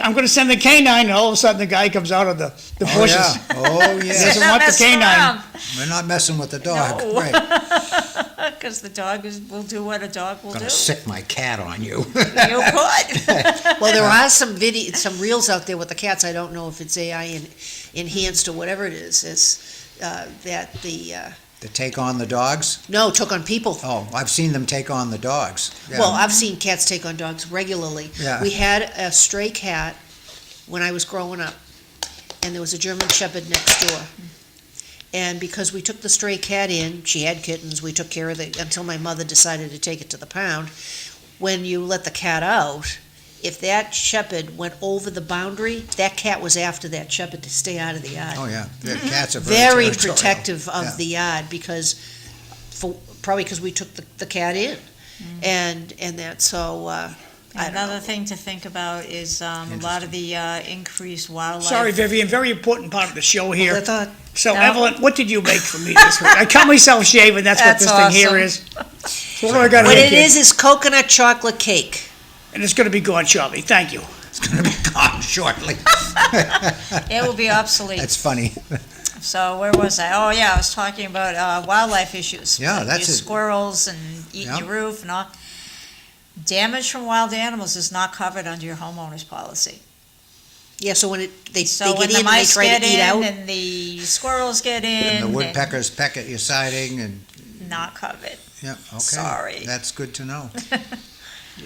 I'm gonna send the canine, and all of a sudden the guy comes out of the Oh, bushes. yeah. Oh, Doesn't yeah. They're not want the messing canine. around. We're not messing with the dog. No. Right. Because the dog will do what a dog will do. Gonna sick my cat on you. You could. Well, there are some reels out there with the cats. I don't know if it's AI enhanced or whatever it is that To take on the dogs? no, took on people. Oh, I've seen them take on the dogs. Yeah. Well, I've seen cats take on dogs regularly. Yeah. We had a stray cat when I was growing up, and there was a German Shepherd next door. And because we took the stray cat in, she had kittens, we took care of it until my mother decided to take it to the pound. When you let the cat out, if that shepherd went over the boundary, that cat was after that shepherd to stay out of the yard. Oh, yeah. The cats are Very territorial. protective of Yeah. the yard probably because we took the cat in. And that, so, I don't know. Another thing to think about is a lot of the increased wildlife. Sorry, Vivian, very important part of the show I here. thought, So, No. Evelyn, what did you make for me this week? I cut myself shaving, that's what That's this thing here awesome. is. So what do I got what here, it kid? is coconut chocolate cake. And it's gonna be gone shortly, thank you. It's gonna be gone shortly. It will be obsolete. That's funny. So where was I? Oh, yeah, I was talking about wildlife issues. Yeah, Like that's your it. squirrels and eating Yeah. your roof and all. Damage from wild animals is not covered under your homeowner's policy. Yeah, so when they So get when in the and they mice try get to eat in out, and the squirrels get in, And the and woodpeckers peck at your siding and, not covered. yeah, okay. Sorry. That's good to know.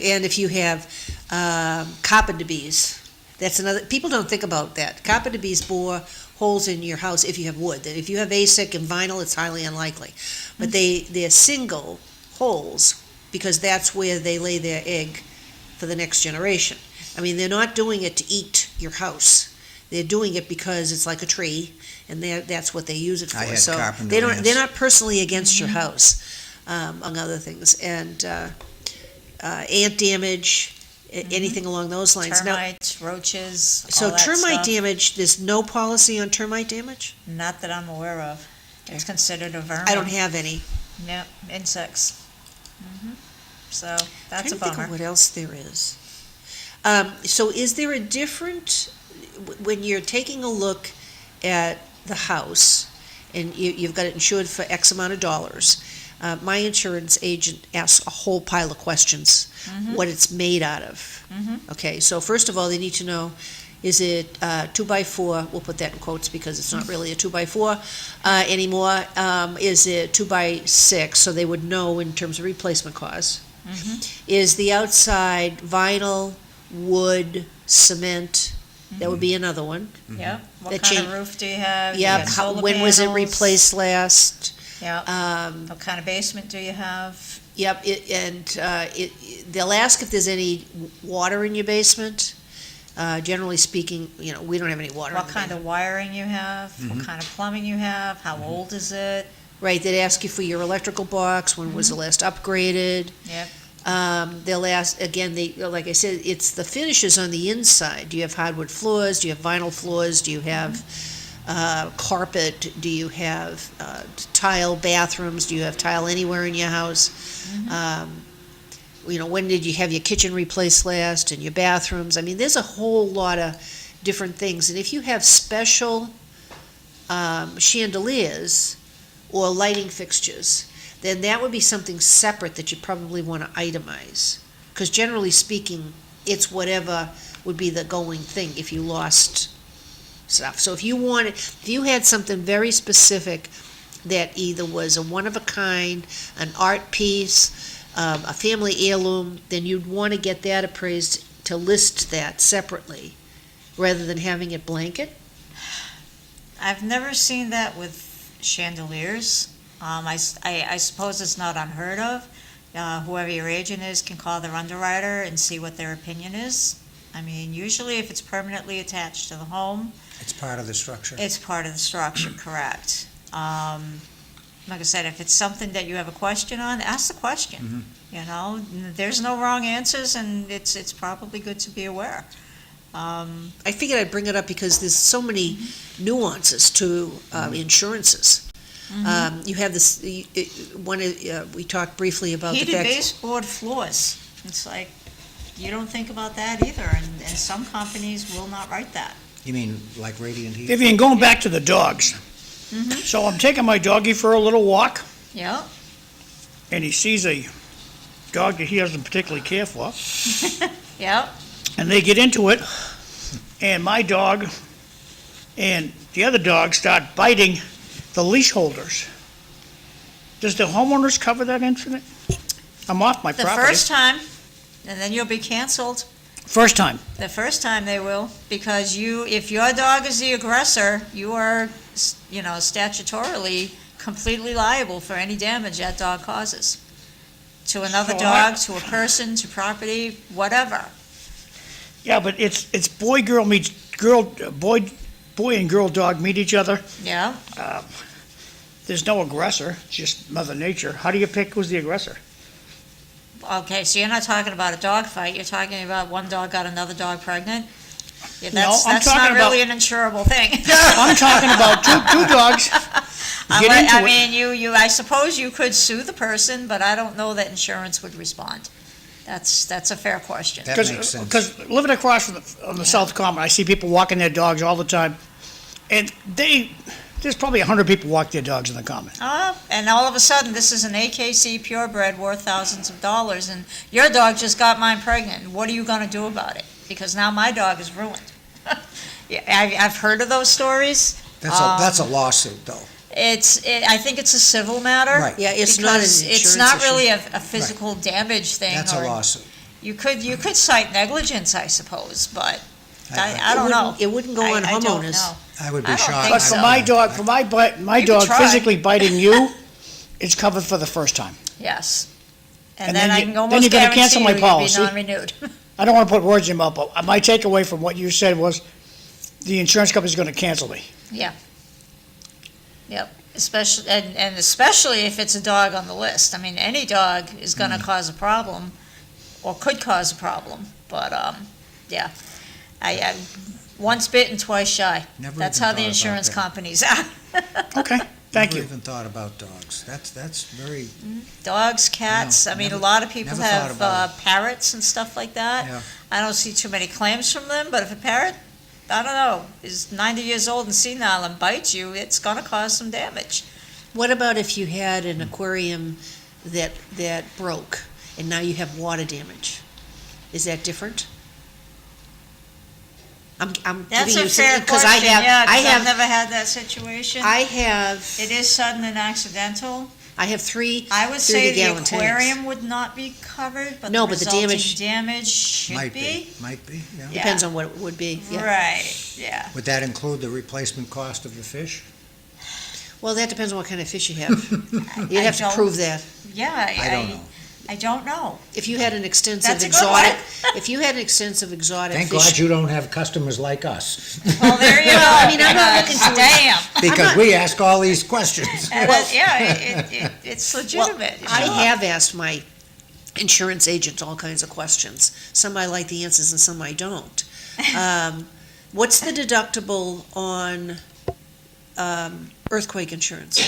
and if you have carpenter bees, that's another, people don't think about that. Carpenter bees bore holes in your house if you have wood. If you have ASIC and vinyl, it's highly unlikely. But they're single holes because that's where they lay their egg for the next generation. I mean, they're not doing it to eat your house. They're doing it because it's like a tree, and that's what they use it for. I had So carpenter they don't. ants. They're not personally against your house, among other things. And ant damage, anything along those lines. Termites, roaches, So all that termite stuff. damage. There's no policy on termite damage. Not that I'm aware of. It's considered a vermin. I don't have any. Yep, insects. So Trying that's to a think of bummer. what else there is. So is there a different, when you're taking a look at the house, and you've got it insured for X amount of dollars, my insurance agent asks a whole pile of questions, what it's made out of. Okay, so first of all, they need to know, is it 2x4? We'll put that in quotes because it's not really a 2x4 anymore. Is it 2x6? So they would know in terms of replacement costs. Is the outside vinyl, wood, cement? That would be another one. Yep. What That kind change- of roof do you have? You Yep. got solar When was it panels? replaced last? Yep. Um, What kind of basement do you have? Yep. They'll ask if there's any water in your basement. Generally speaking, we don't have any water. What kind of wiring you have? What kind of plumbing you have? How old is it? Right. They'd ask you for your electrical box. When was the last upgraded? Yep. They'll ask again. Like I said, it's the finishes on the inside. Do you have hardwood floors? Do you have vinyl floors? Do you have carpet? Do you have tile bathrooms? Do you have tile anywhere in your house? When did you have your kitchen replaced last and your bathrooms? I mean, there's a whole lot of different things. And if you have special chandeliers or lighting fixtures, then that would be something separate that you probably want to itemize. Because generally speaking, it's whatever would be the going thing if you lost stuff. So if you had something very specific that either was a one-of-a-kind, an art piece, a family heirloom, then you'd want to get that appraised to list that separately, rather than having it blanket. I've never seen that with chandeliers. I suppose it's not unheard of. Whoever your agent is can call their underwriter and see what their opinion is. I mean, usually if it's permanently attached to the home, It's part of the structure. it's part of the structure, correct. Like I said, if it's something that you have a question on, ask the question. There's no wrong answers, and it's probably good to be aware. I figured I'd bring it up because there's so many nuances to insurances. You have this, we talked briefly about the Heated fact. baseboard floors, it's like, you don't think about that either, and some companies will not write that. You mean like radiant heat? Vivian, going back to the dogs. So I'm taking my doggie for a little walk, Yeah, and he sees a dog that he doesn't particularly care for, yeah. and they get into it, and my dog and the other dog start biting the leash holders. Does the homeowners cover that incident? I'm off my The property. first time, and then you'll be canceled. First time. The first time they will, because if your dog is the aggressor, you are, statutorily completely liable for any damage that dog causes. To another So dog, to a person, to property, whatever. Yeah, but it's boy girl meets girl, boy and girl dog meet each other. Yeah, There's no aggressor, it's just Mother Nature. How do you pick who's the aggressor? okay, so you're not talking about a dog fight, you're talking about one dog got another dog pregnant? Yeah, No, that's I'm not talking really an insurable thing. I'm talking about two dogs get into it. mean, I suppose you could sue the person, but I don't know that insurance would respond. That's a fair question. That makes sense. Because living across from on the South Common, I see people walking their dogs all the time, and there's probably 100 people walk their dogs in the Common. And all of a sudden, this is an AKC purebred worth thousands of dollars, and your dog just got mine pregnant. What are you going to do about it? Because now my dog is ruined. Yeah, I've heard of those stories. That's a lawsuit, though. I think it's a civil matter. Right. Yeah, it's not an because insurance it's not issue. really a physical damage thing. That's a or- lawsuit. You could cite negligence, I suppose, but I I don't know. It wouldn't go on I don't homeowners. know. I would I be don't shocked. think But so. for my dog, my You dog could try. physically biting you, it's covered for the first time. Yes. And And then then I you- can then almost you're gonna guarantee cancel my you'd be policy. non-renewed. I don't want to put words in your mouth, but my takeaway from what you said was the insurance company's going to cancel me. Yep, especially, and especially if it's a dog on the list. I mean, any dog is gonna cause a problem, or could cause a problem, but, yeah. I once bitten, twice shy. Never That's even how thought the about insurance that. companies are. Okay, thank Never you. even thought about dogs. That's very, Dogs, cats, No, I mean, a never- lot of people never thought have about parrots and stuff like that. yeah. I don't see too many claims from them, but if a parrot, I don't know, is 90 years old and senile and bites you, it's gonna cause some damage. What about if you had an aquarium that broke, and now you have water damage? Is that different? I'm That's giving a you fair because question, yeah, I 'cause I've have, never had that situation. I have, It is sudden and accidental. I have three I would say the 30-gallon tanks. aquarium would not be covered, but No, the but the resulting damage- damage should might be. yeah. Yeah. Depends on what it would be, yeah. Right, yeah. Would that include the replacement cost of the fish? Well, that depends on what kind of fish you have. You'd I have to don't- prove that. Yeah, I don't know. I don't know. If you had an extensive That's a good exotic, one. if you had an extensive exotic Thank fish. God you don't have customers like us, Well, there you go. Well, I mean, I'm not because looking to- Damn. because we ask all these questions. And it's legitimate. Well, I sure. have asked my insurance agent all kinds of questions. Some I like the answers and some I don't. What's the deductible on earthquake insurance?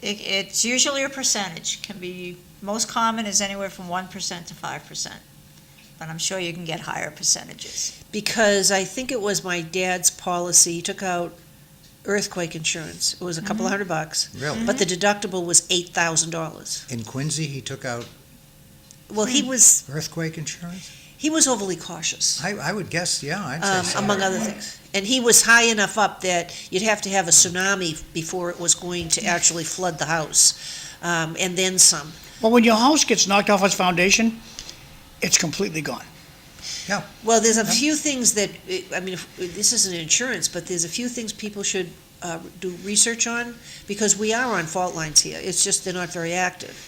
It's usually a percentage, can be, most common is anywhere from 1% to 5%. But I'm sure you can get higher percentages. Because I think it was my dad's policy, he took out earthquake insurance. It was a couple of $100, Really? but the deductible was $8,000. In Quincy, he took out Well, he was earthquake insurance? overly cautious. I would guess, yeah, I'd say so. Among other things. And he was high enough up that you'd have to have a tsunami before it was going to actually flood the house, and then some. Well, when your house gets knocked off its foundation, it's completely gone. Well, there's a few things that, I mean, this isn't insurance, but there's a few things people should do research on, because we are on fault lines here. It's just they're not very active.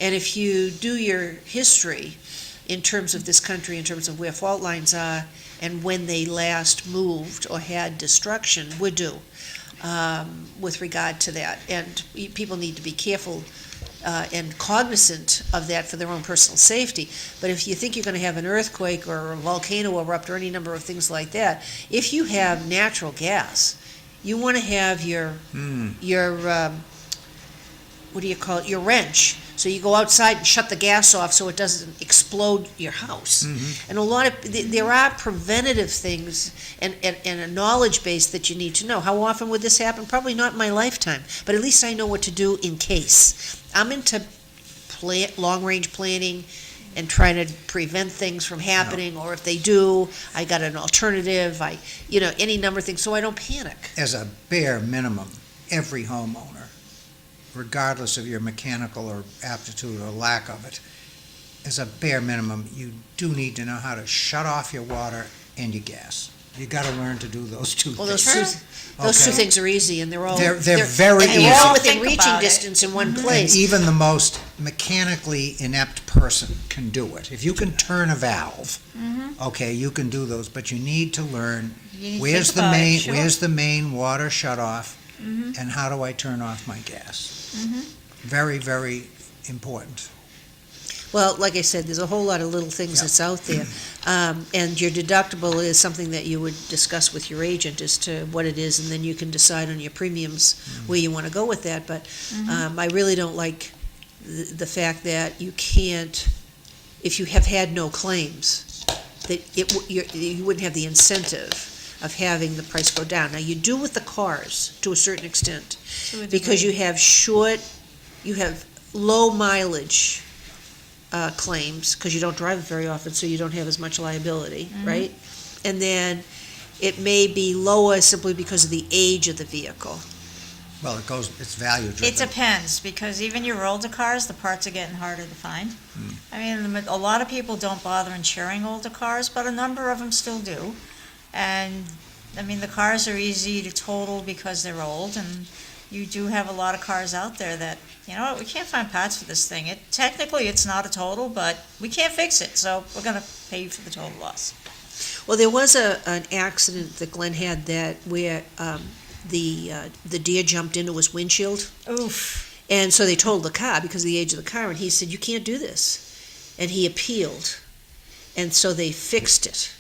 And if you do your history in terms of this country, in terms of where fault lines are, and when they last moved or had destruction, we're due with regard to that. And people need to be careful and cognizant of that for their own personal safety. But if you think you're going to have an earthquake or a volcano erupt or any number of things like that, if you have natural gas, you want to have your what do you call it, your wrench. So you go outside and shut the gas off so it doesn't explode your house. And a lot of, there are preventative things and a knowledge base that you need to know. How often would this happen? Probably not in my lifetime, but at least I know what to do in case. I'm into long-range planning and trying to prevent things from happening, or if they do, I got an alternative, any number of things, so I don't panic. As a bare minimum, every homeowner, regardless of your mechanical or aptitude or lack of it, as a bare minimum, you do need to know how to shut off your water and your gas. You got to learn to do those two Well, things. those two Okay. things are easy, and they're all They're very and they're all easy. within Think reaching about it. distance in one And place. even the most mechanically inept person can do it. If you can turn a valve, okay, you can do those, but you need to learn You need to where's think the about it, main sure. where's the main water shut off, and how do I turn off my gas? Very, very important. Well, like I said, there's a whole lot of little things that's out there. And your deductible is something that you would discuss with your agent as to what it is, and then you can decide on your premiums where you want to go with that. But I really don't like the fact that you can't, if you have had no claims, that you wouldn't have the incentive of having the price go down. Now, you do with the cars to a certain extent, because you have low mileage claims, because you don't drive it very often, so you don't have as much liability, right? And then it may be lower simply because of the age of the vehicle. Well, it's value driven. It depends, because even your older cars, the parts are getting harder to find. I mean, a lot of people don't bother insuring older cars, but a number of them still do. And, I mean, the cars are easy to total because they're old, and you do have a lot of cars out there that, you know what, we can't find parts for this thing. Technically, it's not a total, but we can't fix it, so we're gonna pay you for the total loss. Well, there was an accident that Glenn had where the deer jumped into his windshield. Oof. And so they totaled the car because of the age of the car, and he said, "You can't do this." And he appealed, and so they fixed it.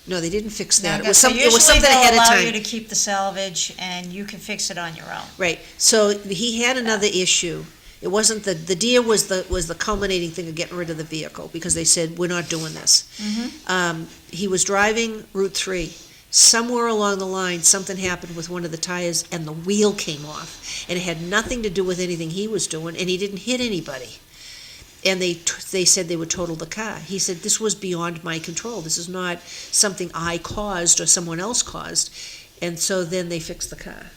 No, they didn't fix that. It was something ahead of Usually they'll allow you time. to keep the salvage, and you can fix it on your own. Right, so he had another issue. It wasn't the deer was the culminating thing of getting rid of the vehicle, because they said, "We're not doing this." He was driving Route 3. Somewhere along the line, something happened with one of the tires, and the wheel came off. And it had nothing to do with anything he was doing, and he didn't hit anybody. And they said they would total the car. He said, "This was beyond my control. This is not something I caused or someone else caused." And so then they fixed the car.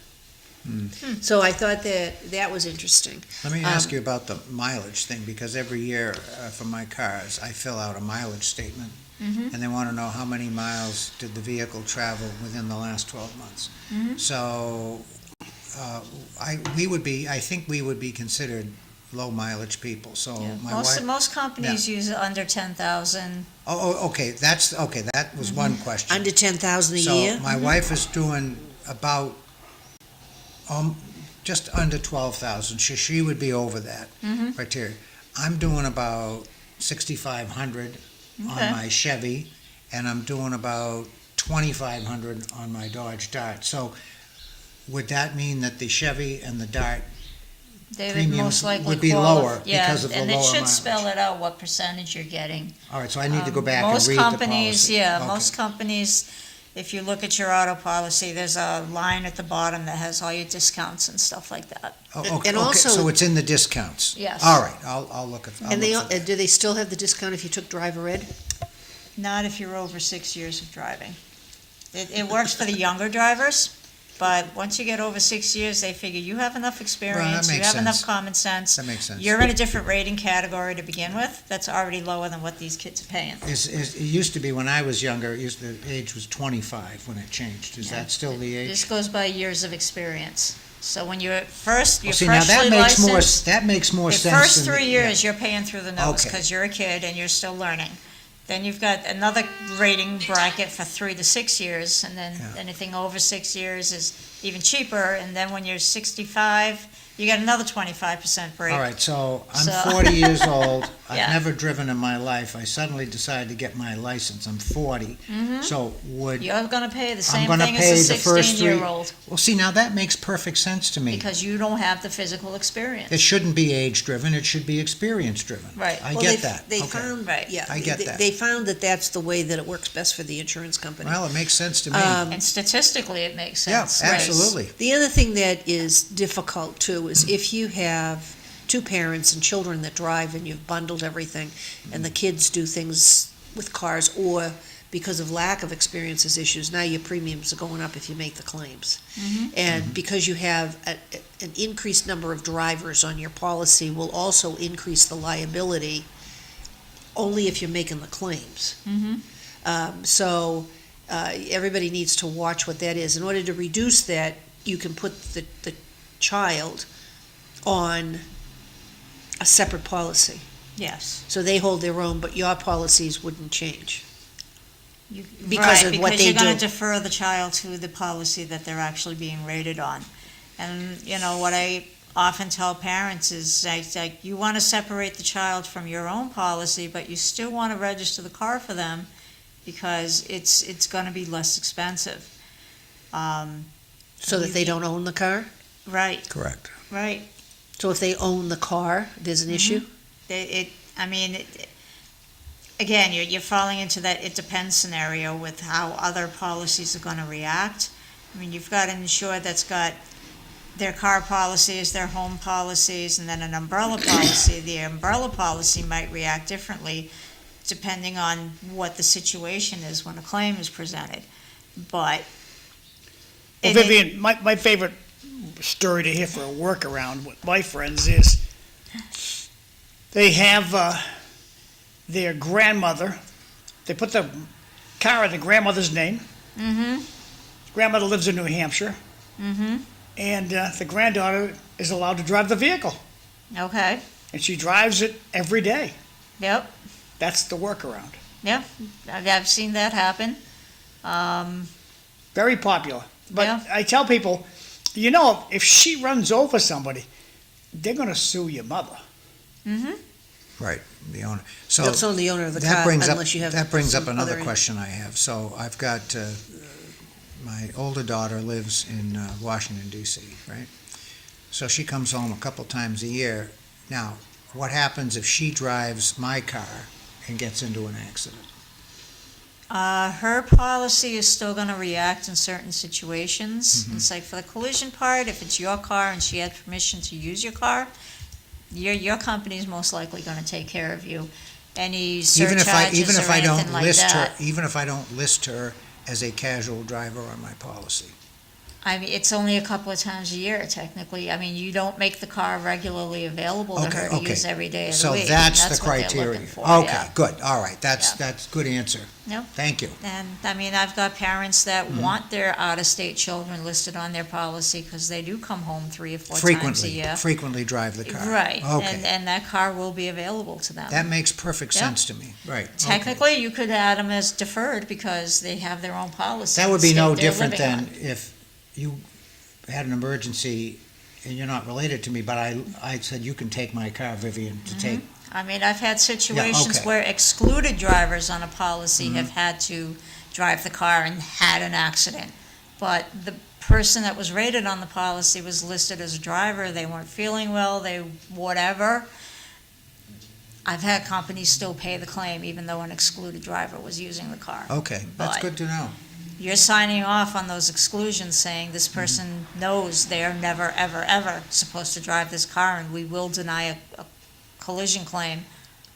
So I thought that was interesting. Let me ask you about the mileage thing, because every year for my cars, I fill out a mileage statement, and they want to know how many miles did the vehicle travel within the last 12 months. So I think we would be considered low mileage people. So my wife. Most companies use under 10,000. Okay. That was one question. Under 10,000 a year? So my wife is doing about just under 12,000. She would be over that criteria. I'm doing about 6,500 on my Chevy, and I'm doing about 2,500 on my Dodge Dart. So would that mean that the Chevy and the Dart They would premiums most likely would be lower yeah, because of the and lower it should mileage? spell it out what percentage you're getting. All right, so I need to go back and read Most the companies, policy. yeah, Okay. most companies, if you look at your auto policy, there's a line at the bottom that has all your discounts and stuff like that. Okay, And okay, also- so it's in the discounts? Yes. All right, I'll look at that. And do they still have the discount if you took driver ed? Not if you're over 6 years of driving. It works for the younger drivers, but once you get over 6 years, they figure you have enough experience, you makes have enough sense. common sense. That makes sense. You're in a different rating category to begin with, that's already lower than what these kids are paying. It used to be when I was younger, the age was 25 when it changed. Is that still the age? This goes by years of experience. So when you're first, you're See, now freshly licensed. that makes more The sense. first than 3 the- years, you're paying through the nose Okay. because you're a kid and you're still learning. Then you've got another rating bracket for 3 to 6 years, and then Yeah. anything over 6 years is even cheaper. And then when you're 65, you get another 25% break. All right, so I'm So- 40 years old. I've Yeah. never driven in my life. I suddenly decided to get my license. I'm 40. So You're going to pay the I'm same gonna thing pay as a the first 16-year-old Well, see, now that makes perfect sense to me. because you don't have the physical experience. It shouldn't be age-driven, it should be experience-driven. Right. I Well, get they- that. They Okay. found, Right. yeah. I get that. They found that that's the way that it works best for the insurance company. Well, it makes sense to me. And statistically, it makes Yeah, sense. absolutely. The other thing that is difficult too is if you have two parents and children that drive and you've bundled everything and the kids do things with cars, or because of lack of experiences issues, now your premiums are going up if you make the claims. And because you have an increased number of drivers on your policy will also increase the liability only if you're making the claims. So everybody needs to watch what that is. In order to reduce that, you can put the child on a separate policy. Yes. So they hold their own, but your policies wouldn't change. Because of what they you're going do. to defer the child to the policy that they're actually being rated on. And, you know, what I often tell parents is, like, you want to separate the child from your own policy, but you still want to register the car for them because it's going to be less expensive. So that they don't own the car? Right, Correct. right. So if they own the car, there's an issue? Again, you're falling into that it depends scenario with how other policies are going to react. I mean, you've got an insured that's got their car policies, their home policies, and then an umbrella policy. The umbrella policy might react differently depending on what the situation is when a claim is presented. But Well, Vivian, my favorite story to hear for a workaround with my friends is they have their grandmother, they put the car in the grandmother's name. Grandmother lives in New Hampshire. and the granddaughter is allowed to drive the vehicle, Okay, and she drives it every day. yep, That's the workaround. yeah, I've seen that happen. Very popular. But Yeah. I tell people, if she runs over somebody, they're going to sue your mother. Mm-hmm. Right, the owner. So It's only the owner of the that car brings up, unless you have. that brings up some another other- question I have. So I've got, my older daughter lives in Washington DC, right? So she comes home a couple times a year. Now, what happens if she drives my car and gets into an accident? Her policy is still gonna react in certain situations. Mhm. It's like for the collision part, if it's your car and she had permission to use your car, your company's most likely gonna take care of you. Any Even if I, surcharges or anything like that. even if I don't list her as a casual driver on my policy. I mean, it's only a couple of times a year technically. I mean, you don't make the car regularly available to her to Okay. use every day of the So week. that's and the what they're criteria. looking for, Okay, yeah. good, all right, Yeah. that's good answer. Yep. Thank you. And, I mean, I've got parents that Mm-hmm. want their out-of-state children listed on their policy because they do come home 3 or 4 times a Frequently, year. frequently drive the car. Right, Okay, and that car will be available to them. that makes perfect Yeah. sense to me, right. okay. Technically, you could add them as deferred because they have their own policy. That would in be the no state they're different living than if you had an emergency, and you're not related to me, but I said, you can take my car, Vivian, to take. on. I mean, I've had situations okay. where excluded drivers on a policy Mm-hmm. have had to drive the car and had an accident. But the person that was rated on the policy was listed as a driver, they weren't feeling well, they, whatever. I've had companies still pay the claim even though an excluded driver was using the car. Okay, that's But- good to know. You're signing off on those exclusions saying this person knows they're never, ever, ever supposed to drive this car and we will deny a collision claim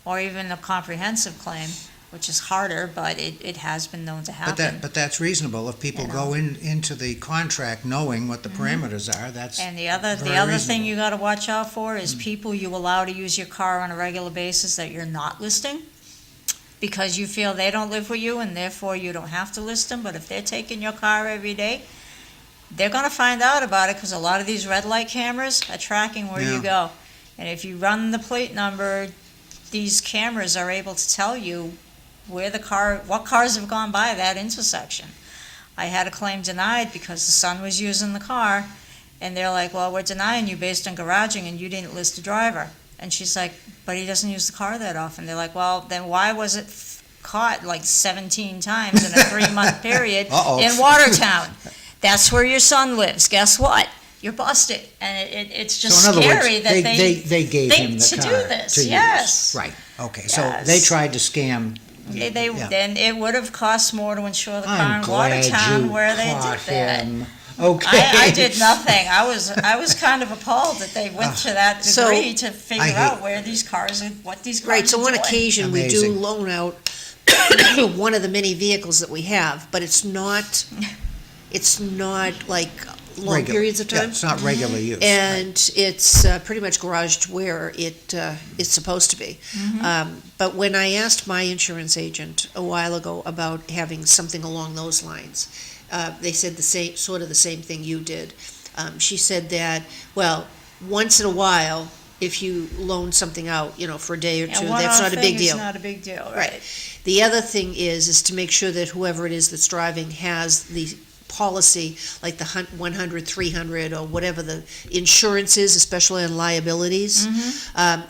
or even a comprehensive claim, which is harder, but it has been known to happen. But that's reasonable, if people You go into the contract knowing what the parameters are, that's And the other very thing reasonable. you gotta watch out for is people you allow to use your car on a regular basis that you're not listing. Because you feel they don't live with you and therefore you don't have to list them, but if they're taking your car every day, they're gonna find out about it, cause a lot of these red light cameras are tracking where Yeah. you go. And if you run the plate number, these cameras are able to tell you what cars have gone by that intersection. I had a claim denied because the son was using the car, and they're like, well, we're denying you based on garaging and you didn't list a driver. And she's like, but he doesn't use the car that often. They're like, well, then why was it caught like 17 times in a 3-month period Uh-oh. in Watertown? That's where your son lives. Guess what? You're busted. And it's just So in other scary words, that they gave think him the to car do this. to use. Yes. Right, okay, so Yes. they tried to scam. They Yeah. then it would have cost more to insure the car I'm in glad Watertown you where they caught did that. him. Okay. I did nothing. I was kind of appalled that they went to that So, degree to figure I hate- out where these cars and what these cars Right, so are on doing. occasion, we do Amazing. loan out one of the many vehicles that we have, but it's not like long Regular. periods of Yeah, time. it's not regular use. And it's pretty much garaged where it is supposed to be. But when I asked my insurance agent a while ago about having something along those lines, they said sort of the same thing you did. She said that, well, once in a while, if you loan something out, for a day or two, that's not a big deal. It's not a big deal, Right. right? The other thing is to make sure that whoever it is that's driving has the policy, like the 100, 300, or whatever the insurance is, especially on liabilities,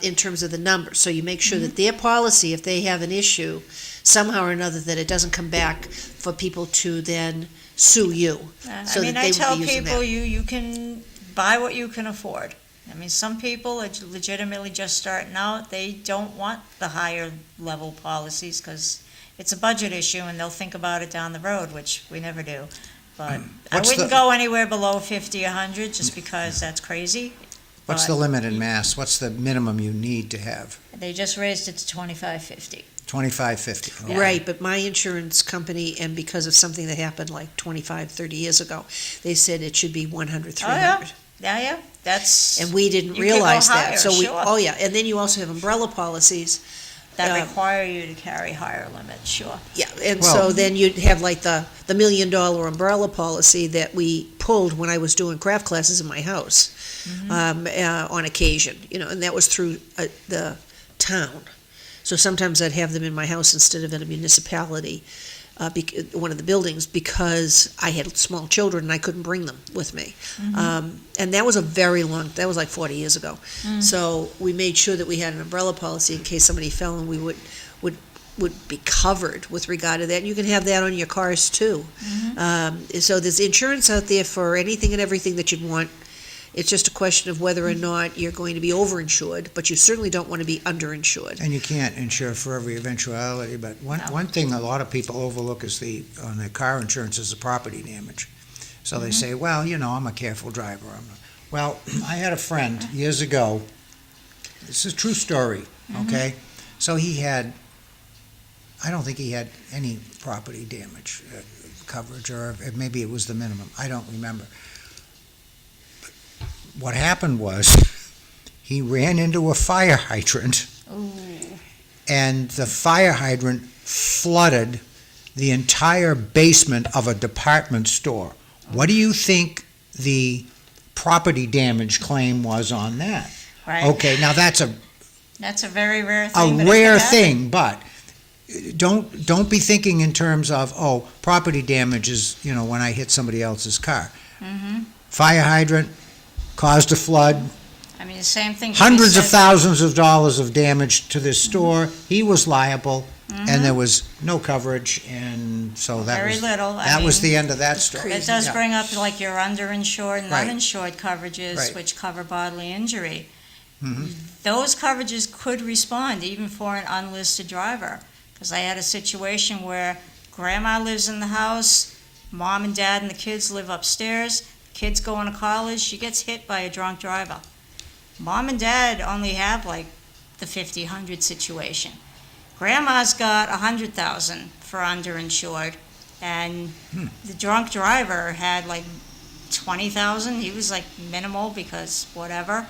in terms of the number. So you make sure that their policy, if they have an issue, somehow or another, that it doesn't come back for people to then sue you. So that I they would tell be using people that. you can buy what you can afford. I mean, some people are legitimately just starting out. They don't want the higher level policies because it's a budget issue and they'll think about it down the road, which we never do. But I What's wouldn't the- go anywhere below 50, 100 just because that's crazy. What's the limit in Mass? What's the minimum you need to have? They just raised it to 25.50. 25.50. Okay. Right, but my insurance company, and because of something that happened like 25, 30 years ago, they said it should be 100, 300. Yeah, that's. And we didn't You could go realize that. higher, So sure. and then you also have umbrella policies that require you to carry higher limits, sure. Yeah, and Well- so then you'd have like the $1 million umbrella policy that we pulled when I was doing craft classes in my house, on occasion, and that was through the town. So sometimes I'd have them in my house instead of in a municipality, one of the buildings, because I had small children and I couldn't bring them with me. And that was that was like 40 years ago. So we made sure that we had an umbrella policy in case somebody fell, and we would be covered with regard to that. And you can have that on your cars too. So there's insurance out there for anything and everything that you'd want. It's just a question of whether or not you're going to be overinsured, but you certainly don't want to be underinsured. And you can't insure for every eventuality, but one thing a lot of people overlook is on the car insurance is the property damage. So they say, well, I'm a careful driver. Well, I had a friend years ago, this is a true story, okay? So I don't think he had any property damage coverage, or maybe it was the minimum, I don't remember. What happened was, he ran into a fire hydrant, and the fire hydrant flooded the entire basement of a department store. What do you think the property damage claim was on that? Right. Okay, now that's a very rare a thing. but it rare could happen. thing, but don't be thinking in terms of, property damage is, when I hit somebody else's car. Fire hydrant caused a flood, I mean, the same thing. hundreds of thousands of dollars of damage to this store. He was liable, and there was no coverage, and so that Very was little. that was the end of that story. It does Yeah. bring up like your underinsured and Right. uninsured coverages, Right. which cover bodily injury. Those coverages could respond even for an unlisted driver. Because I had a situation where grandma lives in the house, mom and dad and the kids live upstairs, kids going to college, she gets hit by a drunk driver. Mom and dad only have like the 50, 100 situation. Grandma's got 100,000 for underinsured, and the drunk driver had like 20,000. He was like minimal because whatever.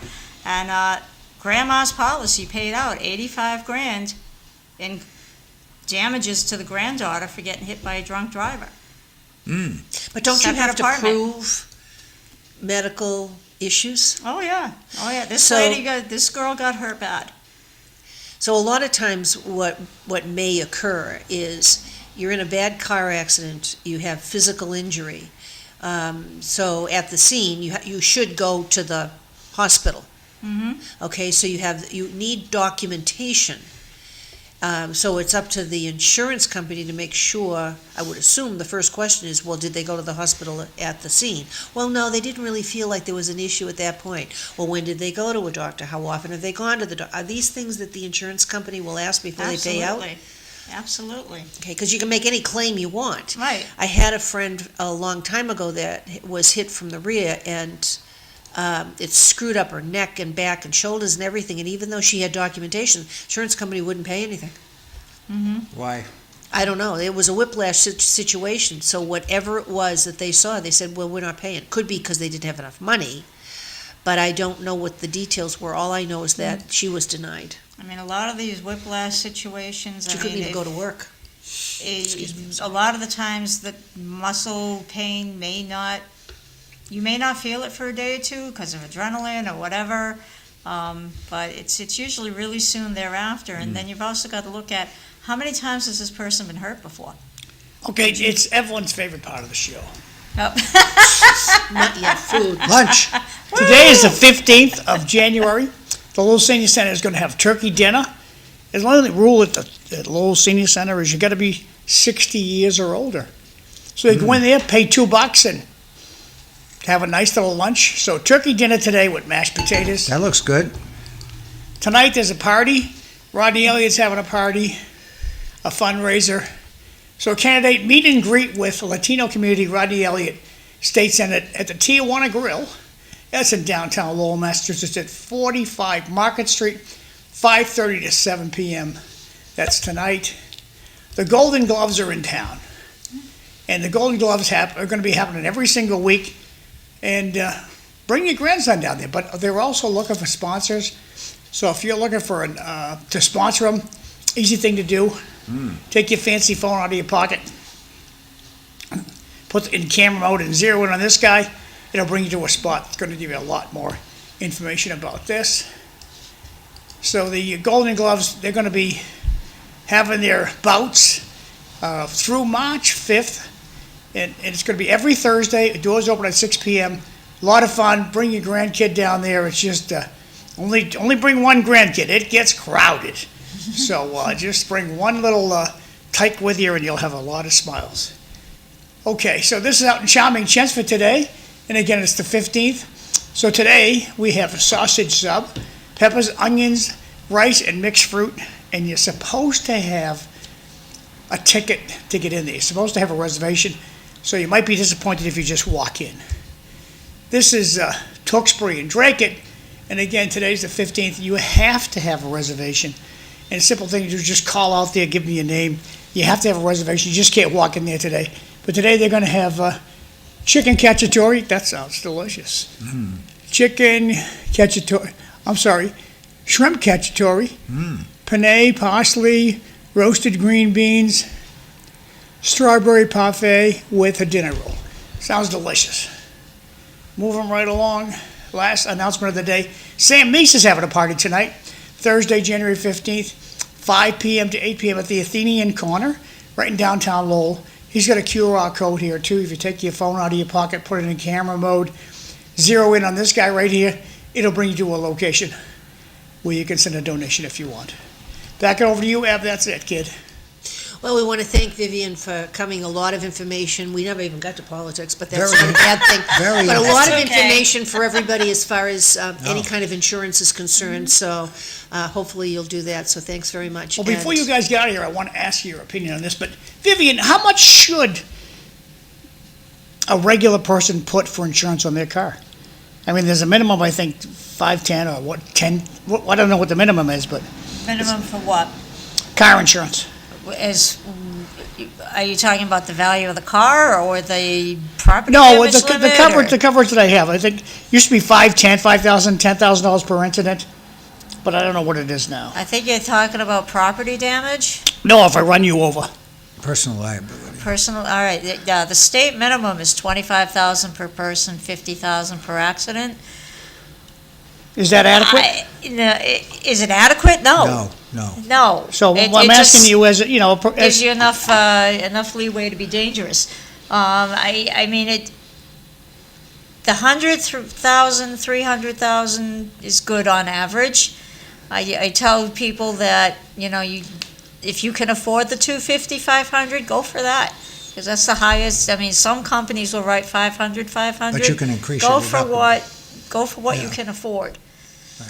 And grandma's policy paid out 85 grand in damages to the granddaughter for getting hit by a drunk driver. But don't you Separate have to apartment. prove medical issues? Oh yeah. So- This girl got hurt bad. So a lot of times what may occur is you're in a bad car accident, you have physical injury. So at the scene, you should go to the hospital. Okay, so you need documentation. So it's up to the insurance company to make sure. I would assume the first question is, well, did they go to the hospital at the scene? Well, no, they didn't really feel like there was an issue at that point. Well, when did they go to a doctor? How often have they gone to the doctor? Are these things that the insurance company will ask before they pay out? Absolutely. Okay, because you can make any claim you want. Right. I had a friend a long time ago that was hit from the rear, and it screwed up her neck and back and shoulders and everything, and even though she had documentation, insurance company wouldn't pay anything. Why? I don't know. It was a whiplash situation, so whatever it was that they saw, they said, well, we're not paying. Could be because they didn't have enough money, but I don't know what the details were. All I know is that she was denied. I mean, a lot of these whiplash situations, She couldn't even go to work. A lot of the times the muscle pain you may not feel it for a day or two because of adrenaline or whatever, but it's usually really soon thereafter. And then you've also got to look at how many times has this person been hurt before? Okay, it's Evelyn's favorite part of the show. Not yet, food. Lunch. Today is the 15th of January. The Lowell Senior Center is going to have turkey dinner. The only rule at the Lowell Senior Center is you got to be 60 years or older. So you go in there, pay $2, and have a nice little lunch. So turkey dinner today with mashed potatoes. That looks good. Tonight there's a party. Rodney Elliott's having a party, a fundraiser. So candidate meet and greet with Latino community, Rodney Elliott, State Senate at the Tijuana Grill. That's in downtown Lowell, Massachusetts at 45 Market Street, 5:30 to 7 p.m. That's tonight. The Golden Gloves are in town. And the Golden Gloves are going to be happening every single week. And bring your grandson down there. But they're also looking for sponsors. So if you're looking for to sponsor them, Easy thing to do. Take your fancy phone out of your pocket, put it in camera mode and zero in on this guy. It'll bring you to a spot that's going to give you a lot more information about this. So the Golden Gloves, they're going to be having their bouts through March 5th. And it's going to be every Thursday. The doors open at 6 p.m. A lot of fun. Bring your grandkid down there. It's just only bring one grandkid. It gets crowded. So just bring one little tyke with you and you'll have a lot of smiles. Okay, so this is out in Charming Chelmsford today. And again, it's the 15th. So today we have a sausage sub, peppers, onions, rice, and mixed fruit. And you're supposed to have a ticket to get in there. You're supposed to have a reservation. So you might be disappointed if you just walk in. This is Tewksbury and Drake. And again, today's the 15th. You have to have a reservation. And a simple thing to do is just call out there, give me your name. You have to have a reservation. You just can't walk in there today. But today they're going to have chicken cacciatore. That sounds delicious. Chicken cacciatore. I'm sorry, shrimp cacciatore. Penne, parsley, roasted green beans, strawberry parfait with a dinner roll. Sounds delicious. Moving right along. Last announcement of the day. Sam Meese is having a party tonight, Thursday, January 15th, 5 p.m. to 8 p.m. at the Athenian Corner, right in downtown Lowell. He's got a QR code here, too. If you take your phone out of your pocket, put it in camera mode, zero in on this guy right here, it'll bring you to a location where you can send a donation if you want. Back over to you, Ev. That's it, kid. Well, we want to thank Vivian for coming. A lot of information. We never even got to politics, but that's not a bad thing. But a lot of information for everybody as far as any kind of insurance is concerned. So hopefully you'll do that. So thanks very much. Well, before you guys get out of here, I want to ask you your opinion on this. But Vivian, how much should a regular person put for insurance on their car? I mean, there's a minimum, I think, 5, 10, or what, 10? I don't know what the minimum is, but Minimum for what? car insurance. Are you talking about the value of the car or the property No, damage the limit, coverage, or- the coverage that I have, I think, used to be 5, 10, $5,000, $10,000 per incident, but I don't know what it is now. I think you're talking about property damage, No, if I run you over. Personal liability. personal, all right. The state minimum is 25,000 per person, 50,000 per accident. Is that adequate? Is it adequate? No. No. So It- I'm it asking just you as, gives you enough leeway to be dangerous. I mean, the 100,000, 300,000 is good on average. I tell people that, if you can afford the 250, 500, go for that. Because that's the highest. I mean, some companies will write 500. But you can increase your Go for what you Yeah. can afford.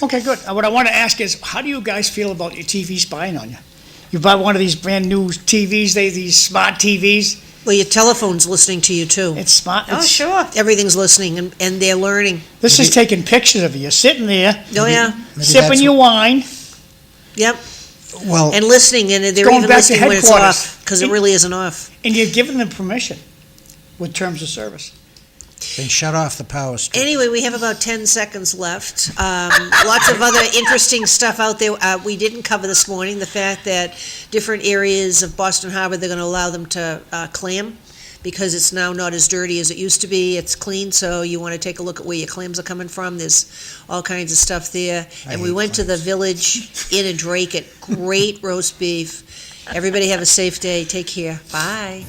Okay, good. What I want to ask is, how do you guys feel about your TV spying on you? You buy one of these brand new TVs, these smart TVs. Well, your telephone's listening to you too. It's smart. Oh, sure. Everything's listening and they're learning. This is taking pictures of you. You're sitting there, Oh, yeah. Maybe sipping that's your wine. Yep. Well, And listening, and they're Going even back to listening when it's headquarters. off, because it really isn't off. And you're giving them permission with terms of service. then shut off the power strip. Anyway, we have about 10 seconds left. Lots of other interesting stuff out there. We didn't cover this morning, the fact that different areas of Boston Harbor, they're going to allow them to clam, because it's now not as dirty as it used to be. It's clean, so you want to take a look at where your clams are coming from. There's all kinds of stuff there. And we hate went to the Village Inn in Drake. Great roast beef. Everybody have a safe day. Take care. Bye.